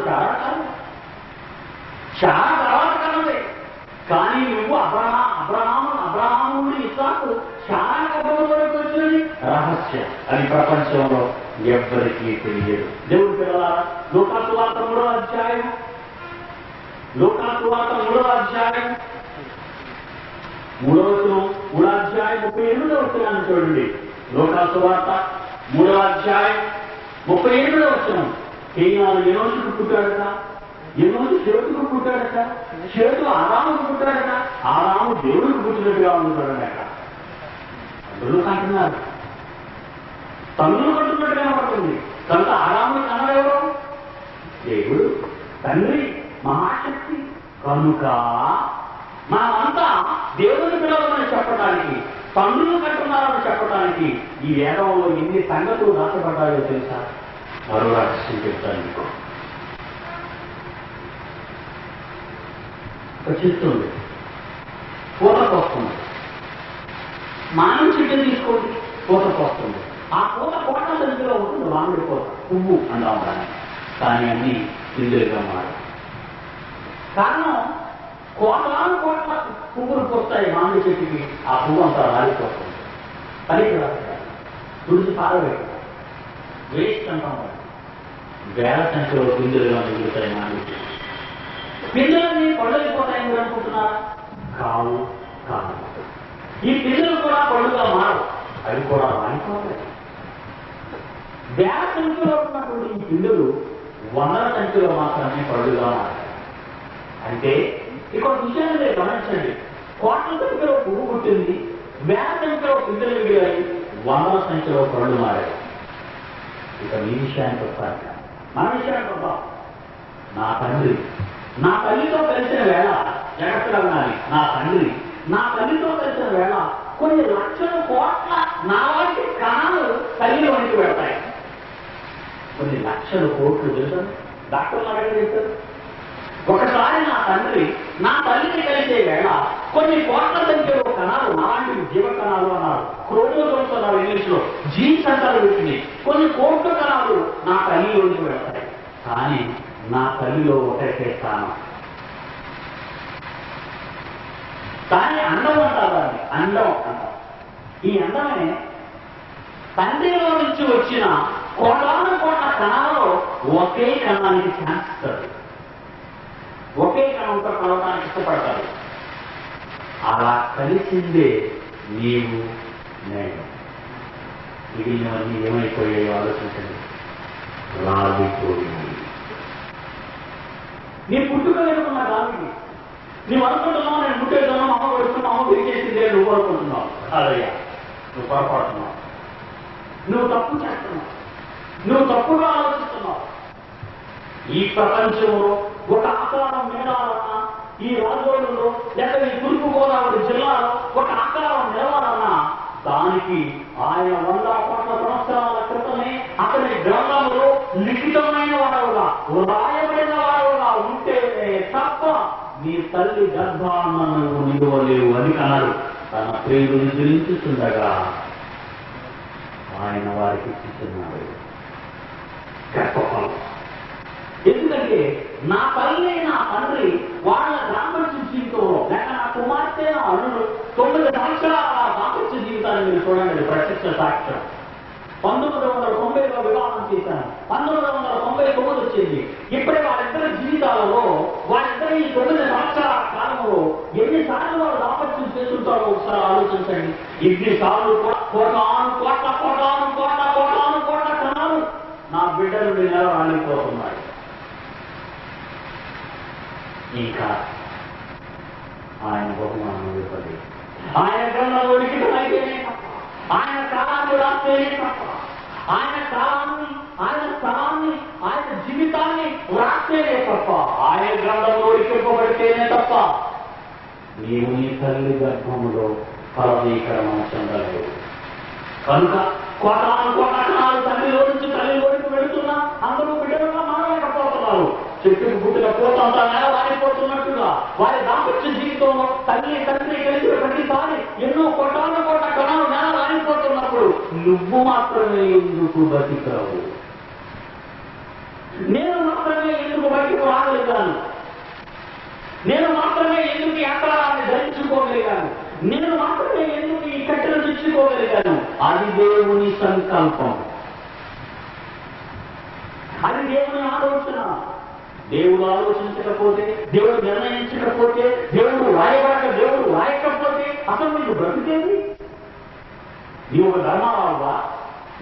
చాలా తర్వాత కన్నదే. కానీ నువ్వు అబ్రహాము ఇస్సాకు చాలా గర్భంలోకి వచ్చినది రహస్యం. అది ప్రపంచంలో ఎవ్వరికీ తెలియదు. దేవుడి పిల్లలారా, లూకా సువార్త 3వ అధ్యాయం 3వ అధ్యాయం 38వ వచనాన్ని చూడండి. లూకా సువార్త 3వ అధ్యాయం 38వ వచనం. కేనాను ఎనోషుకు పుట్టాడట, ఎనోషు షేతుకు పుట్టాడట, షేతు ఆరాముకు పుట్టాడట, ఆరాము దేవుడికి పుట్టినట్టుగా ఉంటాడట. తండ్రులు కంటున్నారు, తండ్రులు కంటున్నట్టుగా పడుతుంది. కనుక ఆరాముని కన్నడెవరు? దేవుడు, తండ్రి, మహాశక్తి. కనుక మనమంతా దేవుని పిల్లలని చెప్పడానికి, తండ్రులు కట్టున్నారని చెప్పడానికి ఈ వేదంలో ఎన్ని సంగతులు రాసపడ్డాయో తెలుసా? మరో రహస్యం చెప్తాను మీకు. ఒక చెట్టు ఉంది, పూత పోస్తుంది. మామిడి చెట్టుని తీసుకోండి, పూత పోస్తుంది. ఆ పూత కోట సంఖ్యలో ఉంటుంది, మామిడి పూత పువ్వు అంటాం దాన్ని. కానీ అన్ని పిందులుగా మారు. కారణం కోట్లాను కోట్ల పువ్వులు పోస్తాయి మామిడి చెట్టుకి, ఆ పువ్వు అంతా రాలిపోతుంది. పనికి రాస్తారు, తుడిచి పారవేస్తారు, వేస్ట్ అంటాం. వేల సంఖ్యలో పిందులుగా మిగులుతాయి మామిడి చెట్టు. పిందులన్నీ పండుగైపోతాయని మీరు అనుకుంటున్నారా? కావు కాదు. ఈ పిందులు కూడా పండుగ మారు, అవి కూడా రాలిపోతాయి. వేల సంఖ్యలో ఉన్నటువంటి ఈ పిందులు వందల సంఖ్యలో మాత్రమే పండుగ మారాయి. అంటే ఇక్కడ విషయాన్ని మీరు గమనించండి. కోట్ల సంఖ్యలో పువ్వు పుట్టింది, వేల సంఖ్యలో పిందులు మిగిలాయి, వందల సంఖ్యలో పళ్ళు మారాయి. ఇక మీ విషయానికి వస్తాను, మన విషయానికి వద్దాం. నా తండ్రి నా తల్లితో కలిసిన వేళ జగత్తులన్నాని, నా తండ్రి నా తల్లితో కలిసిన వేళ కొన్ని లక్షల కోట్ల నా వంటి కణాలు తల్లిలోనికి పెడతాయి. కొన్ని లక్షల కోట్లు తెలుసు, డాక్టర్లు అడగ చెప్తారు. ఒకసారి నా తండ్రి నా తల్లిని కలిసే వేళ కొన్ని కోట్ల సంఖ్యలో కణాలు, నాలాంటి జీవ కణాలు అన్నారు, క్రోమోజోమ్స్ అన్నారు ఇంగ్లీష్లో, జీన్స్ అంటారు వీటిని. కొన్ని కోట్ల కణాలు నా తల్లిలోనికి పెడతాయి. కానీ నా తల్లిలో ఒకటే స్థానం. కానీ అండం అంటారు దాన్ని, అండం అంటారు. ఈ అండమే తండ్రిలో నుంచి వచ్చిన కోటాను కోట్ల కణాలలో ఒకే కణానికి ఛాన్స్ ఇస్తారు, ఒకే కణంతో కలవడానికి ఇష్టపడతారు. అలా కలిసిందే నీవు నేను. మిగిలినవన్నీ ఏమైపోయాయో ఆలోచించండి, రాలిపోయింది. నీ పుట్టుక వెనుకున్న రాలికి నువ్వు అనుకుంటున్నావు, నేను పుట్టేద్దాను, అమ్మ పెడుతున్నావు, అమ్మ పెరిచేసిందే నువ్వు అనుకుంటున్నావు. అదయ్యా, నువ్వు పొరపాడుతున్నావు, నువ్వు తప్పు చేస్తున్నావు, నువ్వు తప్పుగా ఆలోచిస్తున్నావు. ఈ ప్రపంచంలో ఒక ఆకారం మేడాలన్నా, ఈ రాజోళ్ళలో లేక ఈ తూర్పుగోదావరి జిల్లాలో ఒక ఆకారం నిలవాలన్నా దానికి ఆయన 100 కోట్ల సంవత్సరాల క్రితమే అతని గ్రంథంలో లిఖితమైన వాడవుగా, వ్రాయబడిన వాడవుగా ఉంటేనే తప్ప నీ తల్లి గర్భాన్న నువ్వు నిలవలేవు అని కన్నాడు. తన ప్రియుడు నిద్రించుతుండగా ఆయన వారికి ఇచ్చిస్తున్నాడు గర్భఫలం. ఎందుకంటే నా తల్లి నా తండ్రి వాళ్ళ దాంపత్య జీవితంలో, లేక నా కుమార్తె నా అల్లుడు 9 సంవత్సరాల దాంపత్య జీవితాన్ని మీరు చూడండి, ప్రత్యక్ష సాక్ష్యం. 1990లో వివాహం చేశాను, 1999 వచ్చింది. ఇప్పుడే వాళ్ళిద్దరి జీవితాలలో, వాళ్ళిద్దరి ఈ 9 సంవత్సరాల కాలంలో ఎన్నిసార్లు వాళ్ళు దాంపత్యం చేస్తుంటారో ఒకసారి ఆలోచించండి. ఎన్నిసార్లు కోటాను కోట్ల కోటాను కోట్ల కోటాను కోట్ల కణాలు నా బిడ్డలు నెల రాలిపోతున్నాయి. ఇంకా ఆయన బహుమానం ఇవ్వలేదు. ఆయన గ్రంథంలో లిఖితమైతేనే తప్ప, ఆయన కాలాన్ని రాస్తేనే తప్ప, ఆయన కాలాన్ని, ఆయన స్థలాన్ని, ఆయన జీవితాన్ని రాస్తేనే తప్ప, ఆయన గ్రంథంలో లిఖింపబడితేనే తప్ప నీవు నీ తల్లి గర్భములో ఫలదీకరణ చెందలేవు. కనుక కోటాను కోట్ల కణాలు తల్లిలో నుంచి తల్లిలోనికి వెళుతున్నా అందరూ బిడ్డలుగా మారలేకపోతున్నారు. చెట్టుకు పుట్టిన పూత అంతా నెల వాడిపోతున్నట్టుగా వారి దాంపత్య జీవితంలో తల్లి తండ్రి కలిసిన ప్రతిసారి ఎన్నో కోటాను కోట్ల కణాలు నెల వాడిపోతున్నప్పుడు నువ్వు మాత్రమే ఎందుకు బతికావు? నేను మాత్రమే ఎందుకు బయటకు రాగలిగాను? నేను మాత్రమే ఎందుకు ఈ అంతరాన్ని ధరించుకోగలిగాను? నేను మాత్రమే ఎందుకు ఈ కట్టెలు తెచ్చుకోగలిగాను? అది దేవుని సంకల్పం, అది దేవుని ఆలోచన. దేవుడు ఆలోచించకపోతే, దేవుడు నిర్ణయించకపోతే, దేవుడు రాయకపోతే అసలు నీకు బ్రతికేది? నీవు ఒక ధర్మారావువా,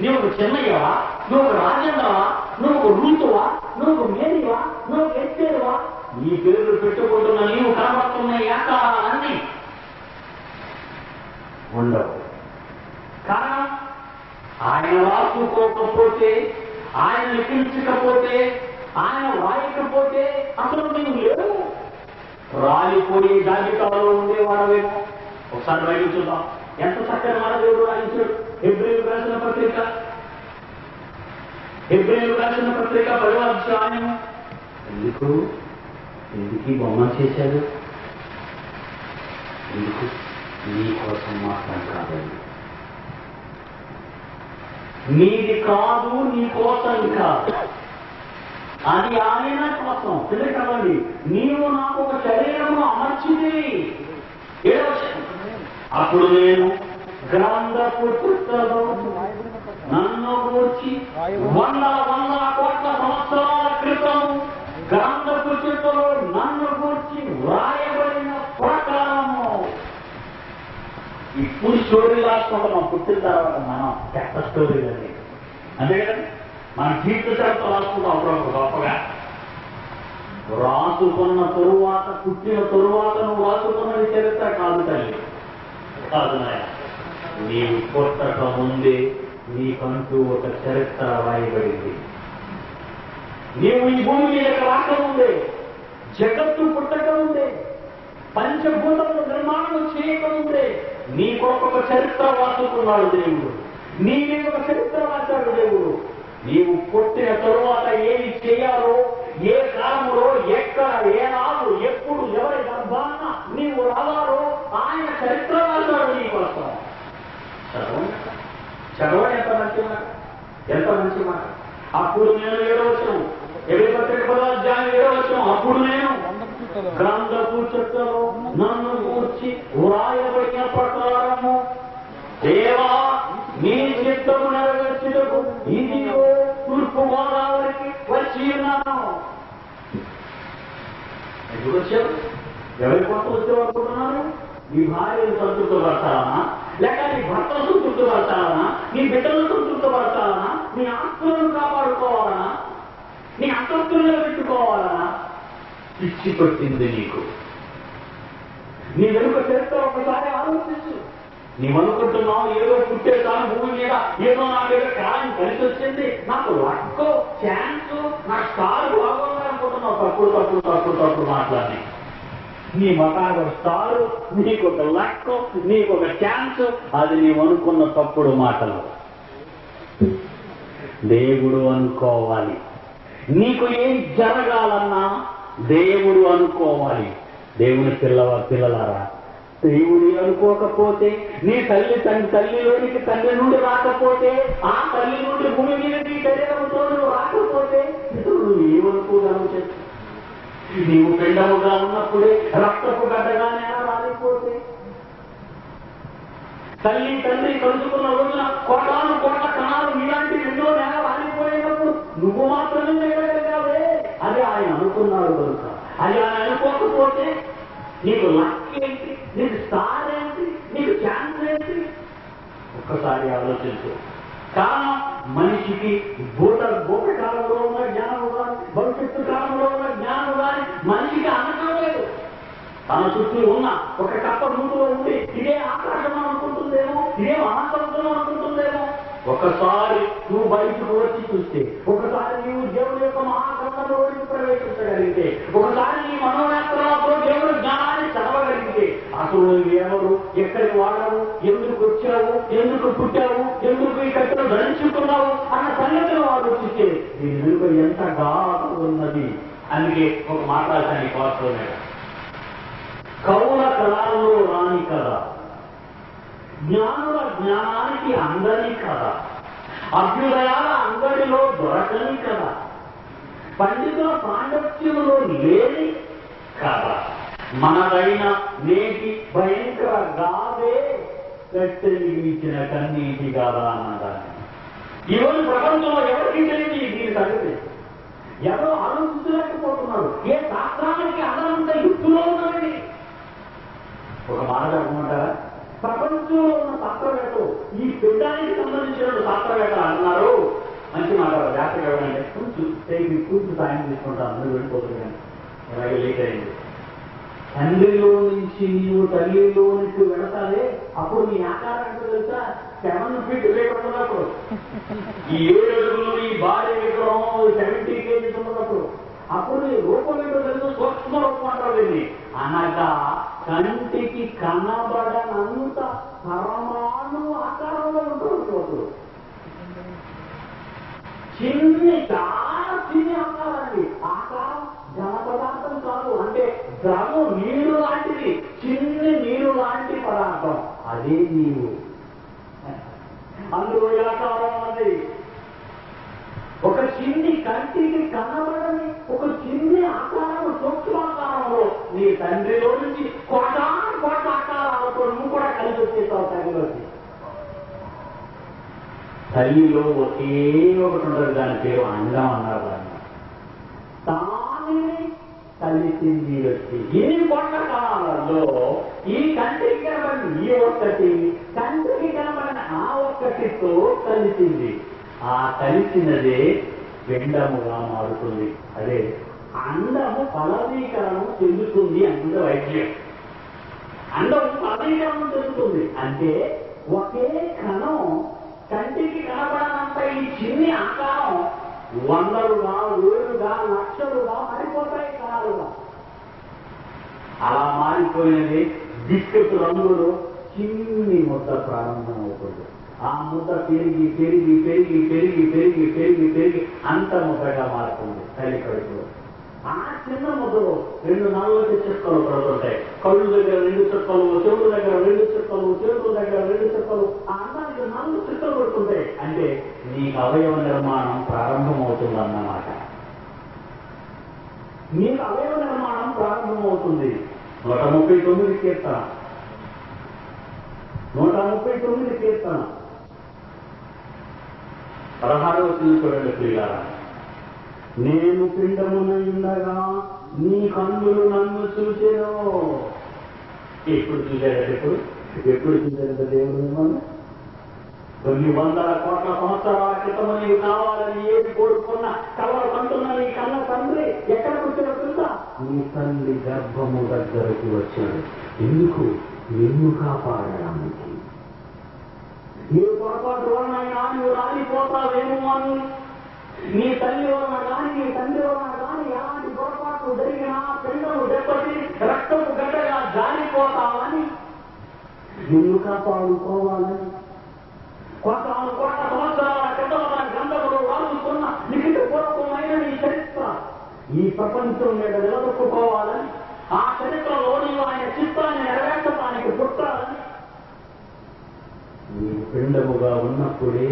నువ్వు ఒక చెన్నయ్యవా, నువ్వు ఒక రాజేంద్రవా, నువ్వు ఒక రూతువా, నువ్వు ఒక మేరీవా, నువ్వు ఒక ఎస్టేరువా? నీ పేర్లు పెట్టుకుంటున్న నీవు కనబడుతున్న ఈ ఆకారాలన్నీ ఉండవు. కారణం ఆయన రాసుకోకపోతే, ఆయన లిఖించకపోతే, ఆయన రాయకపోతే అసలు నీవు లేవు. రాలిపోయి జాబితాలో ఉండేవాడవేమో, ఒకసారి బయటకు చూద్దాం. ఎంత చక్కని మన దేవుడు రాయించాడు. హెబ్రీయులకు రాసిన పత్రిక 10వ అధ్యాయము. ఎందుకు ఈ బొమ్మ చేశాడు? ఎందుకు? నీ కోసం మాత్రం కాదండి. నీది కాదు, నీ కోసం కాదు, అది ఆయన కోసం. ఎందుకండి నీవు నాకు ఒక శరీరము అమర్చితివి. అప్పుడు నేను గ్రంథపు పుస్తకం నన్ను గూర్చి 100 కోట్ల సంవత్సరాల క్రితం గ్రంథపు చెట్టులో నన్ను గూర్చి వ్రాయబడిన ప్రకారము. ఇప్పుడు స్టోరీ రాసుకుంటాం పుట్టిన తర్వాత మనం చెత్త స్టోరీలని, అంతే కదండి. మన జీవిత చరిత్ర రాసుకుంటాం అప్పుడు గొప్పగా. రాసుకున్న తరువాత, పుట్టిన తరువాత నువ్వు రాసుకున్నది చరిత్ర కాదు తల్లి, కాదు నాయ. నీవు పుట్టక ముందే నీకంటూ ఒక చరిత్ర రాయబడింది. నీవు ఈ భూమి మీద రాకముందే, జగత్తు పుట్టక ముందే, పంచభూతముల నిర్మాణం చేయకముందే నీ కొరకు ఒక చరిత్ర రాసుకున్నాడు దేవుడు. నీవే ఒక చరిత్ర రాశాడు దేవుడు. నీవు పుట్టిన తరువాత ఏమి చేయాలో, ఏ కాలంలో, ఎక్కడ, ఏనాడు, ఎప్పుడు, ఎవరి గర్భాన నీవు రావాలో ఆయన చరిత్ర రాశాడు నీ కోసం. చదవండి ఎంత మంచి మాట, ఎంత మంచి మాట. అప్పుడు నేను 7వ వచనం, 10వ అధ్యాయం 7వ వచనం. అప్పుడు నేను గ్రంథపు చెట్టులో నన్ను గూర్చి వ్రాయబడిన ప్రకారము దేవా నీ చిత్తము నెరవేర్చుటకు ఇదిగో తూర్పు గోదావరికి వచ్చి ఉన్నాను. ఎందుకు వచ్చారు? ఎవరి కోసం వచ్చావు అనుకుంటున్నారు? నీ భార్యను సంతృప్తిపరచాలనా, లేక నీ భర్తను సంతృప్తిపరచాలనా, నీ బిడ్డలను సంతృప్తిపరచాలనా, నీ ఆస్తులను కాపాడుకోవాలనా, నీ అంతస్తులను పెట్టుకోవాలనా? పిచ్చి పట్టింది నీకు. నీ వెనుక చరిత్ర ఒకసారి ఆలోచించు. నీవనుకుంటున్నావు ఏదో పుట్టేసాను భూమి మీద, ఏదో నాకు ఏదో కాలం కలిసి వచ్చింది, నాకు లక్, ఛాన్స్, నాకు స్టార్ బాగోదు అనుకుంటున్నావు. తప్పుడు మాట్లాడి నీ మతానికి ఒక స్టారు, నీకు ఒక లక్, నీకు ఒక ఛాన్స్, అది నీవు అనుకున్న తప్పుడు మాటలు. దేవుడు అనుకోవాలి. నీకు ఏం జరగాలన్నా దేవుడు అనుకోవాలి. దేవుని పిల్లలారా, దేవుని అనుకోకపోతే, నీ తల్లిలోనికి తల్లి నుండి రాకపోతే, ఆ తల్లి నుండి భూమి మీద నీ శరీరంతో రాకపోతే నువ్వు ఏమనుకోగలవు చెప్పు? నీవు పిండముగా ఉన్నప్పుడే రక్తపు గడ్డగానే రాలిపోతే, తల్లి తండ్రి కలుసుకున్న రోజున కోటాను కోట్ల కణాలు ఇలాంటి ఎన్నో నెల రాలిపోయినప్పుడు నువ్వు మాత్రమే వేయగలిగావే. అది ఆయన అనుకున్నాడు కనుక. అది ఆయన అనుకోకపోతే నీకు లక్ ఏంటి, నీకు స్టార్ ఏంటి, నీకు ఛాన్స్ ఏంటి? ఒక్కసారి ఆలోచించు. కారణం మనిషికి భూత కాలంలో ఉన్న జ్ఞానము కానీ, భవిష్యత్తు కాలంలో ఉన్న జ్ఞానము కానీ మనిషికి అనడం లేదు. తన చుట్టూ ఉన్న ఒక కప్ప నూతులో ఉండి ఇదే ఆకాశం అనుకుంటుందేమో, ఇదే మహాసముద్రం అనుకుంటుందేమో. ఒకసారి నువ్వు బయటకు వచ్చి చూస్తే, ఒకసారి నీవు దేవుడి యొక్క మహాగ్రంథంలోకి ప్రవేశించగలిగితే, ఒకసారి నీ మనోనేత్రాలతో దేవుడి జ్ఞానాన్ని చదవగలిగితే, అసలు నువ్వు ఎవరు, ఎక్కడికి వాడావు, ఎందుకు వచ్చావు, ఎందుకు పుట్టావు, ఎందుకు ఈ కట్టెలు ధరించుకున్నావు అన్న సంగతిని ఆలోచిస్తే దీని వెనుక ఎంత గాఢం ఉన్నది. అందుకే ఒక మాట్లాడటానికి కోరుతున్నాడు. కవుల కళాల్లో రాని కదా, జ్ఞానుల జ్ఞానానికి అందని కదా, అభ్యుదయాల అంగడిలో దొరకని కదా, పండితుల పాండిత్యములో లేని కదా, మనదైన నేటి భయంకర గాదే కట్టెలిగించిన కన్నీటి గాదా అన్నదాన్ని. ఈరోజు ప్రపంచంలో ఎవరికి తెలియదు దీని సంగతి. ఎవరో ఆలోచించలేకపోతున్నాడు. ఏ శాస్త్రానికి అందరంత యుక్తిలో ఉన్నది. ఒక మాట చెప్పమంటారా? ప్రపంచంలో ఉన్న శాస్త్రవేత్తలు ఈ పిండానికి సంబంధించిన శాస్త్రవేత్తలు అంటున్నారు. మంచి మాట జాగ్రత్తగా ఎవరంటే కూర్చు సాయం తీసుకుంటాను, అందరూ వెళ్ళిపోతున్నాను, అలాగే లేట్ అయింది. తండ్రిలో నుంచి నీవు తల్లిలోనికి వెళతావే, అప్పుడు నీ ఆకారం అంటే తెలుసా? 7 feet weight ఉన్నప్పుడు, ఈ 7 అడుగులు నీ భార్య విగ్రహం 70 kgs ఉన్నప్పుడు, అప్పుడు నీ రూపం ఏంటో తెలుసు, సూక్ష్మ రూపం అంటారు దీన్ని. అనగా కంటికి కనబడనంత పరమాణు ఆకారంలో ఉంటుంది. చాలా చిన్న ఆకారాన్ని, ఆకారం ఘన పదార్థం కాదు, అంటే ద్రవం నీరు లాంటిది, చిన్న నీరు లాంటి పదార్థం, అదే నీవు. అందులో ఆకారం అన్నది ఒక చిన్ని కంటికి కనబడని ఒక చిన్ని ఆకారం, సూక్ష్మాకారంలో నీ తండ్రిలో నుంచి కోటాను కోట్ల ఆకారాలతో నువ్వు కూడా కలిసి వచ్చేస్తావు తల్లిలోకి. తల్లిలో ఒకే ఒకటి ఉండదు, దాని పేరు అండం అన్నారు. దాన్ని దానిని కలిసింది వచ్చి ఎన్ని కోట్ల కాలాలలో ఈ కంటికి కనబడిన ఈ ఒక్కటి, కంటికి కనబడిన ఆ ఒక్కటితో కలిసింది. ఆ కలిసినదే పిండముగా మారుతుంది. అదే అండము ఫలదీకరణం చెందుతుంది అంటే వైద్యం. అండము ఫలదీకరణం చెందుతుంది అంటే ఒకే కణం కంటికి కనబడనంత ఈ చిన్ని ఆకారం వందలుగా, వేలుగా, లక్షలుగా మారిపోతాయి కణాలుగా. అలా మారిపోయినది బిస్కెట్ రంగులో చిన్ని ముద్ద ప్రారంభం అవుతుంది. ఆ ముద్ద పెరిగి పెరిగి పెరిగి పెరిగి పెరిగి పెరిగి పెరిగి అంత ముద్దగా మారుతుంది తల్లి కడుపులో. ఆ చిన్న ముద్దలో 2 నల్లటి చుక్కలు పడుతుంటాయి. కళ్ళు దగ్గర 2 చుక్కలు, చెవుల దగ్గర 2 చుక్కలు, చేతుల దగ్గర 2 చుక్కలు, ఆ అందానికి 4 చుక్కలు పడుతుంటాయి. అంటే నీకు అవయవ నిర్మాణం ప్రారంభమవుతుందన్నమాట. నీకు అవయవ నిర్మాణం ప్రారంభమవుతుంది. 139 కీర్తన, 139 కీర్తన 16వ వచనం చూడండి ప్రియులారా. నేను పిండమునయుండగా నీ కన్నులు నన్ను చూచెను. ఎప్పుడు చూశారంటే ఎప్పుడు చూశారంటే దేవుడు మిమ్మల్ని కొన్ని వందల కోట్ల సంవత్సరాల క్రితం నీవు కావాలని ఏది కోరుకున్నా కలవలు కంటున్న నీ కన్న తండ్రి ఎక్కడ కూర్చొని తెలుసా? నీ తండ్రి గర్భము దగ్గరకు వచ్చాడు. ఎందుకు? నిన్ను కాపాడడానికి. నీవు పొరపాటు వలనైనా నువ్వు రాలిపోతావేమో అని, నీ తల్లి వలన కానీ నీ తండ్రి వలన కానీ ఎలాంటి పొరపాటు జరిగినా పిండము దెబ్బతి రక్తపు గడ్డగా జారిపోతావని, నిన్ను కాపాడుకోవాలని కోటాను కోట్ల సంవత్సరాల క్రితం గంధములు రాలుతున్న లిఖితపూర్వకమైన నీ చరిత్ర ఈ ప్రపంచం మీద నిలదొక్కుకోవాలని, ఆ చరిత్రలోని ఆయన చిత్తాన్ని నెరవేర్చడానికి పుట్టాలని, నీ పిండముగా ఉన్నప్పుడే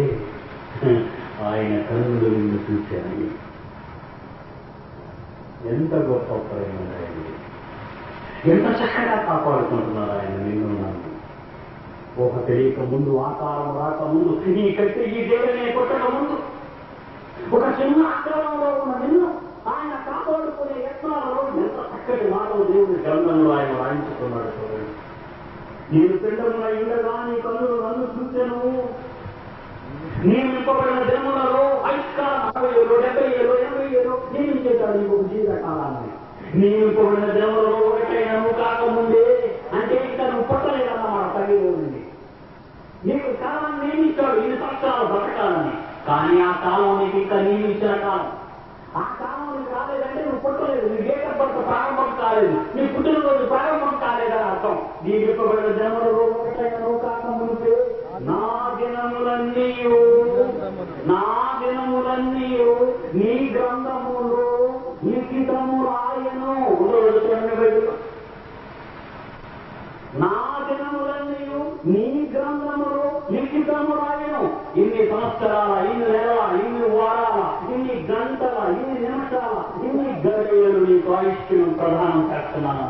ఆయన కన్నులు నిన్ను చూశాయి. ఎంత గొప్ప ప్రేమ ఆయన! ఎంత చక్కగా కాపాడుకుంటున్నారు ఆయన నిన్ను నన్ను. ఊహ తెలియక ముందు, ఆకారం రాకముందు, ఈ కట్టి ఈ దేవుడిని కొట్టక ముందు ఒక చిన్న ఆకారంలో ఉన్న నిన్ను ఆయన కాపాడుకునే యత్నాలలో ఎంత చక్కటి మానవ దేవుడి గ్రంథంలో ఆయన రాయించుకున్నాడు. చూడండి. నేను పిండమున ఉండగా నీ కన్నులు నన్ను చూశాను. నియమింపబడిన దినములలో ఆయుష్కాలం 60 ఏళ్ళు, 70 ఏళ్ళు, 80 ఏళ్ళు నియమించేశాడు నీకు జీవితకాలాన్ని. నియమింపబడిన దినములలో ఒకటైనా నువ్వు కాకముందే, అంటే ఇంకా నువ్వు పుట్టలేదన్నమాట తల్లిలో నుండి. నీకు కాలాన్ని నియమించాడు 2 సంవత్సరాలు బ్రతకాలని. కానీ ఆ కాలం నీకు ఇంకా నియమించిన కాలం. ఆ కాలం నీకు రాలేదంటే నువ్వు పుట్టలేదు, నీ డేట్ ఆఫ్ బర్త్ ప్రారంభం కాలేదు, నీ పుట్టినరోజు ప్రారంభం కాలేదని అర్థం. నీ విప్పబడిన దినములలో ఒకటైనా నువ్వు కాకముందే నా దినములన్నీయు నీ గ్రంథములో లిఖితము రాయను. నా దినములన్నీయు నీ గ్రంథములో లిఖితము రాయను. ఇన్ని సంవత్సరాల, ఇన్ని నెలల, ఇన్ని వారాల, ఇన్ని గంటల, ఇన్ని నిమిషాల, ఇన్ని గడియలు నీకు ఆయుష్యం ప్రదానం చేస్తున్నాను.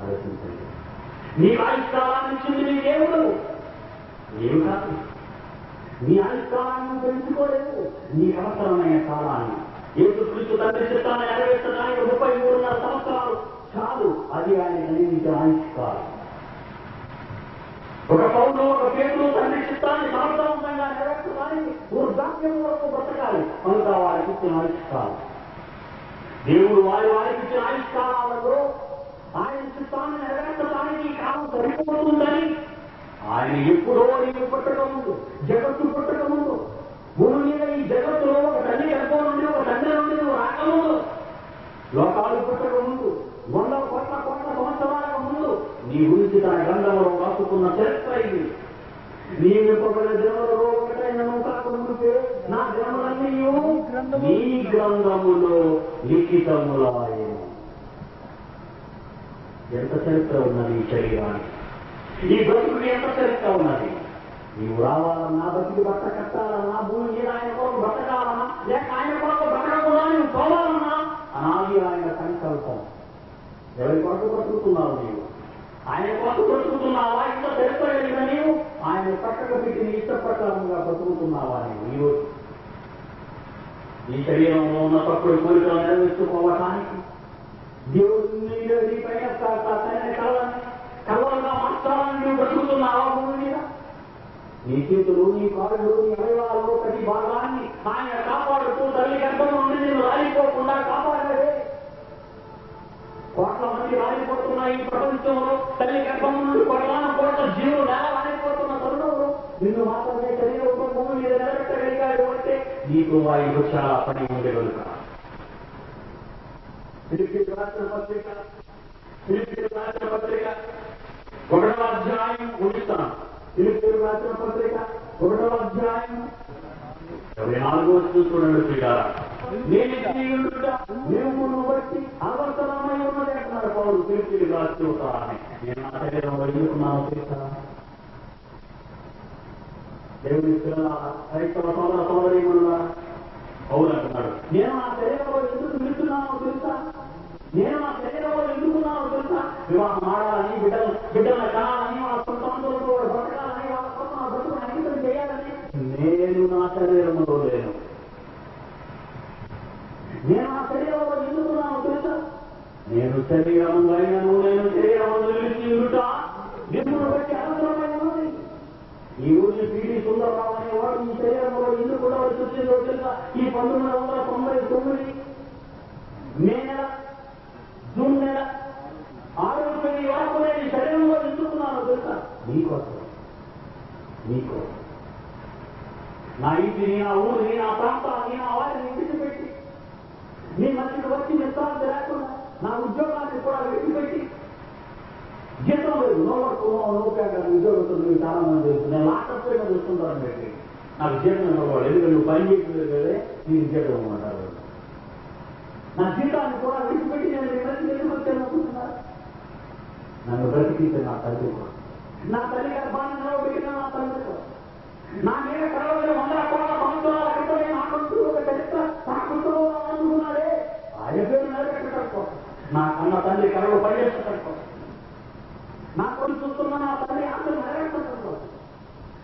ఆలోచించండి. నీ ఆయుష్కాలాన్ని ఇచ్చింది నీ దేవుడు, నీవు కాదు. నీ ఆయుష్కాలాన్ని పెంచుకోలేదు, నీ అవసరమైన కాలాన్ని. యేసుక్రీస్తు తండ్రి చిత్తాన్ని నెరవేర్చడానికి 33.5 సంవత్సరాలు చాలు. అది ఆయన నియమించిన ఆయుష్కాలం. ఒక పౌరులు, ఒక పేదలు తండ్రి చిత్తాన్ని సమర్థవంతంగా నెరవేర్చడానికి వృద్ధాప్యం వరకు బ్రతకాలి. కనుక వారికి ఇచ్చిన ఆయుష్కాలం. దేవుడు వారికి ఇచ్చిన ఆయుష్కాలాలలో ఆయన చిత్తాన్ని నెరవేర్చడానికి కాలం సరిపోతుందని ఆయన ఎప్పుడో నీవు పుట్టక ముందు, జగత్తు పుట్టక ముందు, భూమి మీద ఈ జగత్తులో ఒక తల్లి గర్భం నుండి, ఒక తండ్రి నుండి నువ్వు రాకముందు, లోకాలు గురించి తన గ్రంథంలో రాసుకున్న చరిత్ర ఇది. నియమింపబడిన దినములలో ఒకటైనను కాకముందే నా దినములన్నీ నీ గ్రంథములో లిఖితములాయెను. ఎంత చరిత్ర ఉన్నది ఈ శరీరానికి, ఈ బ్రతుకుకి ఎంత చరిత్ర ఉన్నది. నీవు రావాలన్నా, బతికి బట్ట కట్టాలన్నా, భూమి మీద ఆయన కొరకు బ్రతకాలన్నా, లేక ఆయన కొరకు బ్రతకకుండా నువ్వు పోవాలన్నా అనాది ఆయన సంకల్పం. ఎవరి కొరకు బ్రతుకుతున్నావు నీవు? ఆయన కొరకు బ్రతుకుతున్నావా? ఇంత చరిత్ర కలిగిన నీవు ఆయన పక్కకు పెట్టి నీ ఇష్టప్రకారంగా బ్రతుకుతున్నావా నీవు? ఈ శరీరంలో ఉన్న తప్పుడు కోరికలు నెరవేర్చుకోవటానికి దేవుడు నీ పైన కలవలుగా మార్చాలని నువ్వు బ్రతుకుతున్నావా భూమి మీద? నీ చేతులు, నీ కాళ్ళు, నీ అవయవాలు ప్రతి భాగాన్ని ఆయన కాపాడుతూ తల్లి గర్భం నుండి నేను రాలిపోకుండా కాపాడలే. కోట్ల మంది రాలిపోతున్న ఈ ప్రపంచంలో తల్లి గర్భం నుండి కోట్ల జీవులు నేల రాలిపోతున్న తరుణంలో నిన్ను మాత్రమే శరీరంలో భూమి మీద నిలబెట్టగలిగాడు అంటే నీకు వారికి చాలా పని ఉండగలుగుతా. ఫిలిప్పీయులకు రాసిన పత్రిక 1వ అధ్యాయం ముగిస్తాను. ఫిలిప్పీయులకు రాసిన పత్రిక 1వ అధ్యాయం 24వ వచనం చూడండి ప్రియులారా. దేవుడు బట్టి అవసరమై ఉన్నది అంటున్నారు పౌలు ఫిలిప్పీయులకు రాస్తూ ఉంటారని. నేను నా శరీరంలో ఎందుకున్నాను తెలుసా? దేవుడి పిల్లల క్రైస్తవ సోదర సోదరీమణులా పౌలు అంటున్నాడు, నేను నా శరీరంలో ఎందుకు నిలుస్తున్నానో తెలుసా? నేను నా శరీరంలో ఎందుకున్నానో తెలుసా? వివాహం ఆడాలని, బిడ్డలను కావాలని, వాళ్ళ సొంతంతో బ్రతకాలని, వాళ్ళ కోసం ఆ బ్రతుకును అంకితం చేయాలని నేను నా శరీరంలో లేను. నేను నా శరీరంలో ఎందుకున్నానో తెలుసా? నేను శరీరం అయినను నేను శరీరం నిలిచి ఉండుట దేవుడు బట్టి అవసరమై ఉన్నది. ఈ రోజు పీడి సుందరరావు అనేవాడు ఈ శరీరంలో ఎందుకు కూడా వచ్చిందో తెలుసా? ఈ 1999 మే నెల, జూన్ నెల 6వ తేదీ వరకు నేను ఈ శరీరంలో ఎందుకున్నానో తెలుసా? నీకోసం. నా ఇంటిని, నా ఊరిని, నా ప్రాంతాన్ని, నా వారిని విడిచిపెట్టి నీ మధ్యకి వచ్చి నిస్తాంతి లేకుండా నా ఉద్యోగాన్ని కూడా విడిచిపెట్టి, జీతం లేదు, నోపేట ఉద్యోగం చాలా మంది తెలుసు. నేను లాకప్ చూస్తుంటాను పెట్టి నాకు జీతం ఇవ్వకూడదు, ఎందుకంటే నువ్వు పని చేయలేదు కదే నీకు జీతం ఇవ్వమంటారు. నా జీతాన్ని కూడా విడిచిపెట్టి నేను బ్రతికి ఎందుకు వచ్చానుకుంటున్నారు? నన్ను బ్రతికితే నా తల్లి కూడా, నా తల్లి గర్భాన్ని నిలబెట్టిన నా తల్లి కూడా, నా మీద కలవని 100 కోట్ల సంవత్సరాల క్రితమే నాకంటూ ఒక చరిత్ర సాకుతున్నాడే ఆయన పేరు నిలబెట్టడం కోసం, నా కన్న తల్లి కళలు పనిచేయడం కోసం, నా కొడుకు చూస్తున్న నా తల్లి ఆశలు నెరవేర్చడం కోసం,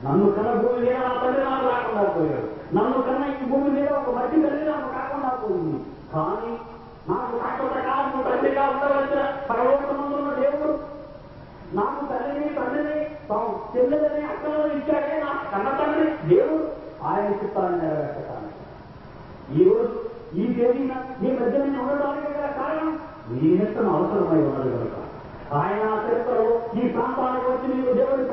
నన్ను కన్న భూమి మీద నా తల్లి నాకు రాకుండా పోయాడు, నన్ను కన్న ఈ భూమి మీద ఒక మధ్య తల్లి నాకు కాకుండా పోయింది. కానీ నాకు శాశ్వత కాలం తల్లిగా ఉండవలసిన పరలోకమందున్న దేవుడు నాకు తల్లిని, తండ్రిని, చెల్లెలని, అక్కలను ఇచ్చాడే నా కన్న తండ్రి దేవుడు. ఆయన చిత్తాన్ని నెరవేర్చడానికి ఈరోజు ఈ తేదీన మీ మధ్య నేను ఉండడానికి కారణం మీ నిమిత్తం అవసరమై ఉన్నది కనుక ఆయన చరిత్రలో ఈ ప్రాంతానికి వచ్చి మీరు దేవుడి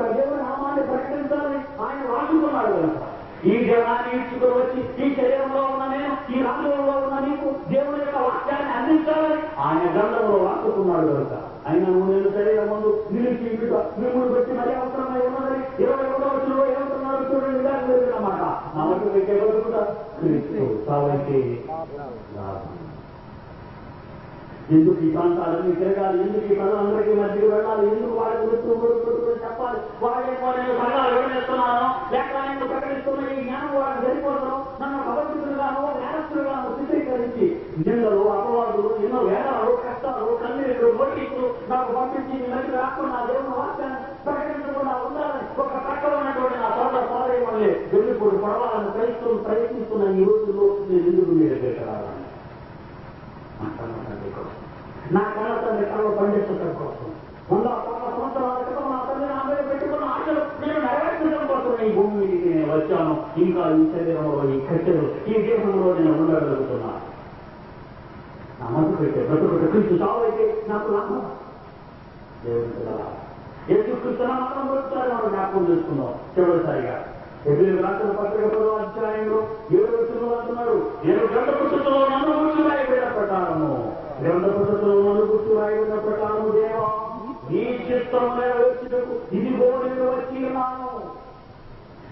నామాన్ని ప్రకటించాలని ఆయన రాసుకున్నాడు కనుక ఈ దేవాన్ని ఇచ్చుకొని వచ్చి ఈ శరీరంలో ఉన్న నేను, ఈ రాజ్యంలో ఉన్న నీకు దేవుడి యొక్క వాక్యాన్ని అందించాలని ఆయన గ్రంథంలో రాసుకున్నాడు కనుక ఆయన నేను శరీరం ముందు నిలిచి మిమ్మల్ని బట్టి మరీ అవసరమై ఉన్నదని 21వ వచనంలో ఏమంటున్నాడు చూడండి. విధానం జరిగినమాట నా వరకు మీకు ఎవరు క్రీస్తు సావైతే ఎందుకు ఈ ప్రాంతాలన్నీ తిరగాలి, ఎందుకు ఈ ప్రజలందరికీ మధ్యకు వెళ్ళాలి, ఎందుకు వాళ్ళ గుర్తు చెప్పాలి, వాళ్ళే నేను సంఘాలు వివరిస్తున్నాను లేక ఆయన ప్రకటిస్తున్న ఈ జ్ఞానం వాళ్ళని సరిపోతాను, నన్ను అబద్ధితులుగానో నేరస్తులుగానో చిత్రీకరించి నిందలు, అపవాదులు, ఎన్నో వేదాలు, కష్టాలు, కన్నీళ్ళు, నోటీసులు నాకు పంపించి మీ మధ్య రాకుండా దేవుని వాక్యాన్ని ప్రకటించకుండా ఉండాలని ఒక పక్కన ఉన్నటువంటి నా సోదర సోదరీమణులే వెళ్ళిపోయి పడవాలని ప్రయత్నిస్తున్న ఈ రోజుల్లో నేను ఎందుకు మీ దగ్గరికి రావాలని నా కళ తండ్రి కళలు పండించడం కోసం 100 కోట్ల సంవత్సరాల క్రితం నా తల్లి నా మీద పెట్టుకున్న ఆశలు నేను నెరవేర్చడం కోసం ఈ భూమి మీదకి నేను వచ్చాను. ఇంకా ఈ శరీరంలో, ఈ కట్టెలు, ఈ దేశంలో నేను ఉండగలుగుతున్నాను. నా మనసు పెట్టే బ్రతుకు క్రీస్తు చావైతే నాకు లాభం. దేవుడు యేసుక్రీస్తు మాత్రం బ్రతుకుతారు మనం జ్ఞాపకం చేసుకున్నాం. చివరిసారిగా ఎబ్రియులకు రాసిన పత్రిక 10వ అధ్యాయంలో 7వ వచనంలో అంటున్నాడు, నేను గ్రంథ పుస్తకంలో నన్ను గుర్తు రాయబడిన ప్రకారము దేవా నీ చిత్తం చిత్తము నెరవేర్చుటకు ఇదిగో నేను వచ్చి ఉన్నాను.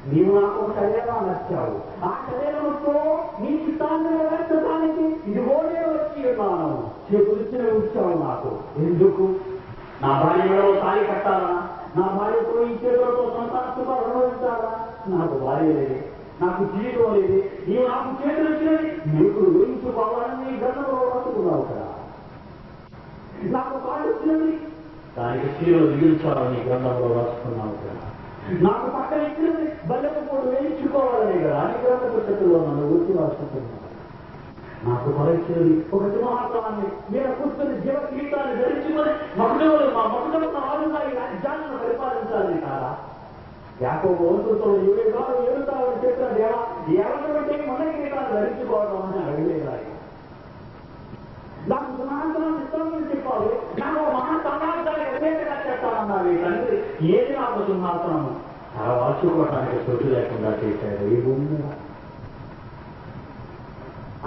నీవు నాకు ఒక శరీరం నచ్చావు. ఆ శరీరంతో నీ చిత్తాన్ని నెరవేర్చడానికి ఇదిగో నేను వచ్చి ఉన్నాను. చేతులిచ్చిన ఉంచావు నాకు. ఎందుకు? నా భార్యలో తాళి కట్టాలా? నా భార్యతో ఈ చేతులతో సంతానస్తుగా అనుభవించాలా? నాకు భార్య లేదు, నాకు జీవితం లేదు. నీవు నాకు చేతులు ఇచ్చినవి నీకు వేయించుకోవాలని నీ గతంలో రాసుకున్నావు కదా. నాకు కాళ్ళు ఇచ్చినవి దానికి చీరలు మిగిల్చాలని గ్రంథంలో రాసుకున్నావు కదా. నాకు పక్కన ఇచ్చినది బల్లెకపోటు వేయించుకోవాలనే కదా అని గ్రంథ పుస్తకంలో నన్ను గుర్తు రాసుకుంటున్నాను. నాకు పరీక్షలు ఒక సింహాసనాన్ని మీద కూర్చొని జీవ గీతాన్ని ధరించుకొని మగుడవులు మా మగుడలు రాజుగా ఈ రాజ్యాలను పరిపాలించాలని కాదా? యాకోబు వంతులతో ఏడుతామని చెప్పిన దేవా ఎవరికంటే మన గీతాన్ని ధరించుకోవడం అని అడగలేదా? నాకు సింహాసనాన్ని ఇస్తామని చెప్పాలి. నాకు మహా సమాజానికి వ్యతిరేకంగా చెప్తానన్నాడు ఈ తండ్రి. ఏది నాకు సింహాసనము ఆ వాచుకోవటానికి చోటు లేకుండా చేశాడు ఈ భూమి మీద.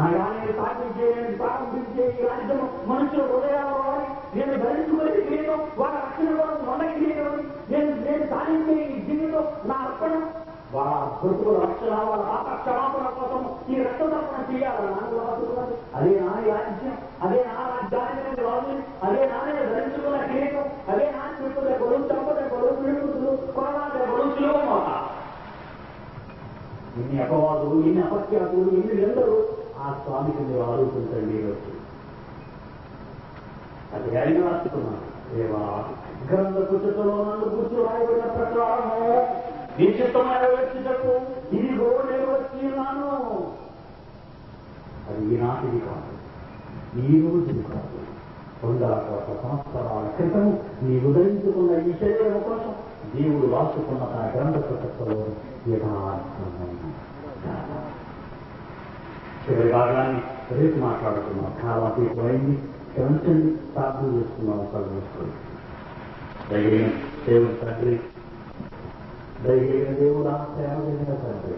అనగానే ప్రారంభించే ఈ రాజ్యం మనుషుల హృదయాల వారి నేను ధరించుకునే జీవితం వాళ్ళ రక్షణ కోసం మొదటి జీవితం నేను సాధించే ఈ జీవితం నా అర్పణ వాళ్ళ బ్రతుకుల రక్షణ వాళ్ళ పాప క్షమాపణ కోసం ఈ రక్తదర్పణ చేయాలని నాకు రాసుకున్నది. అదే నా రాజ్యం, అదే నా రాజ్యాన్ని రాజు, అదే నానే ధరించుకున్న కిరీటం, అదే నా చెప్పులే గొడవ చంపదే గొడవ పిడుగులు కొనవాదే గొడవలు మాట. ఇన్ని అపవాదులు, ఇన్ని అపఖ్యాతులు, ఇన్ని ఎందరూ ఆ స్వామికి మీరు ఆలోచించండి. ఈరోజు అది ఆయన రాసుకున్నాను. దేవా గ్రంథ పుస్తకంలో నన్ను గుర్తు రాయబడిన ప్రకారము నీ చిత్తం నెరవేర్చుటకు ఇదిగో నేను వచ్చి ఉన్నాను. అది ఈనాటిది కాదు, ఈ రోజుది కాదు. 100 సంవత్సరాల క్రితం నీ ఉదయించుకున్న ఈ శరీరం కోసం దేవుడు రాసుకున్న తన గ్రంథ పుస్తకంలో యథార్థమైన చివరి భాగాన్ని రేపు మాట్లాడుతున్నాం. కాలం తీసుకోయింది, క్షమించండి, ప్రార్థన చేసుకున్నాం. కలుగుతుంది దైవైన దేవుడు తండ్రి, దైవైన దేవుడు సేవ చేసిన తండ్రి,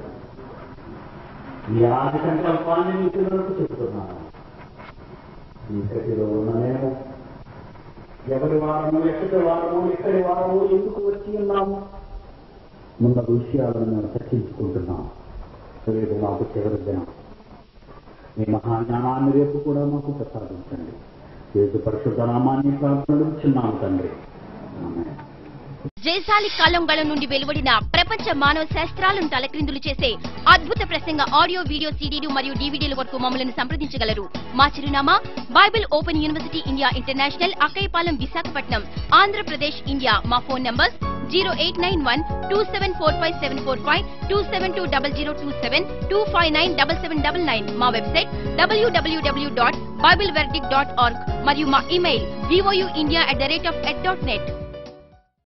ఈ ఆది సంకల్పాన్ని మీ పిల్లలకు చెబుతున్నాను. ఈ గతిలో ఉన్న నేను ఎవరి వారము, ఎక్కడి వారము, ఎక్కడి వారము, ఎందుకు వచ్చి ఉన్నాము ఉన్న విషయాలను మేము చర్చించుకుంటున్నాం. రేపు మాకు చివరి దినం. మీ మహాజ్ఞానాన్ని రేపు కూడా మాకు ప్రసాదించండి. యేసు పరిశుద్ధ నామాన్ని ప్రార్థించున్నాము తండ్రి. ఆమేన్. జయశాలి కాలంగళం నుండి వెలువడిన ప్రపంచ మానవ శాస్త్రాలను తలక్రిందులు చేసే అద్భుత ప్రసంగ ఆడియో, వీడియో సీడీలు మరియు డీవీడీల వరకు మమ్మల్ని సంప్రదించగలరు. మా చిరునామా Bible open university India international, Akkayyapalem, Visakhapatnam, Andhra Pradesh, India. మా ఫోన్ నంబర్స్ 0891274575, 2720027, 2597799. మా వెబ్సైట్ www.bibleverdict.org మరియు మా ఇమెయిల్ vouindia@ed.net.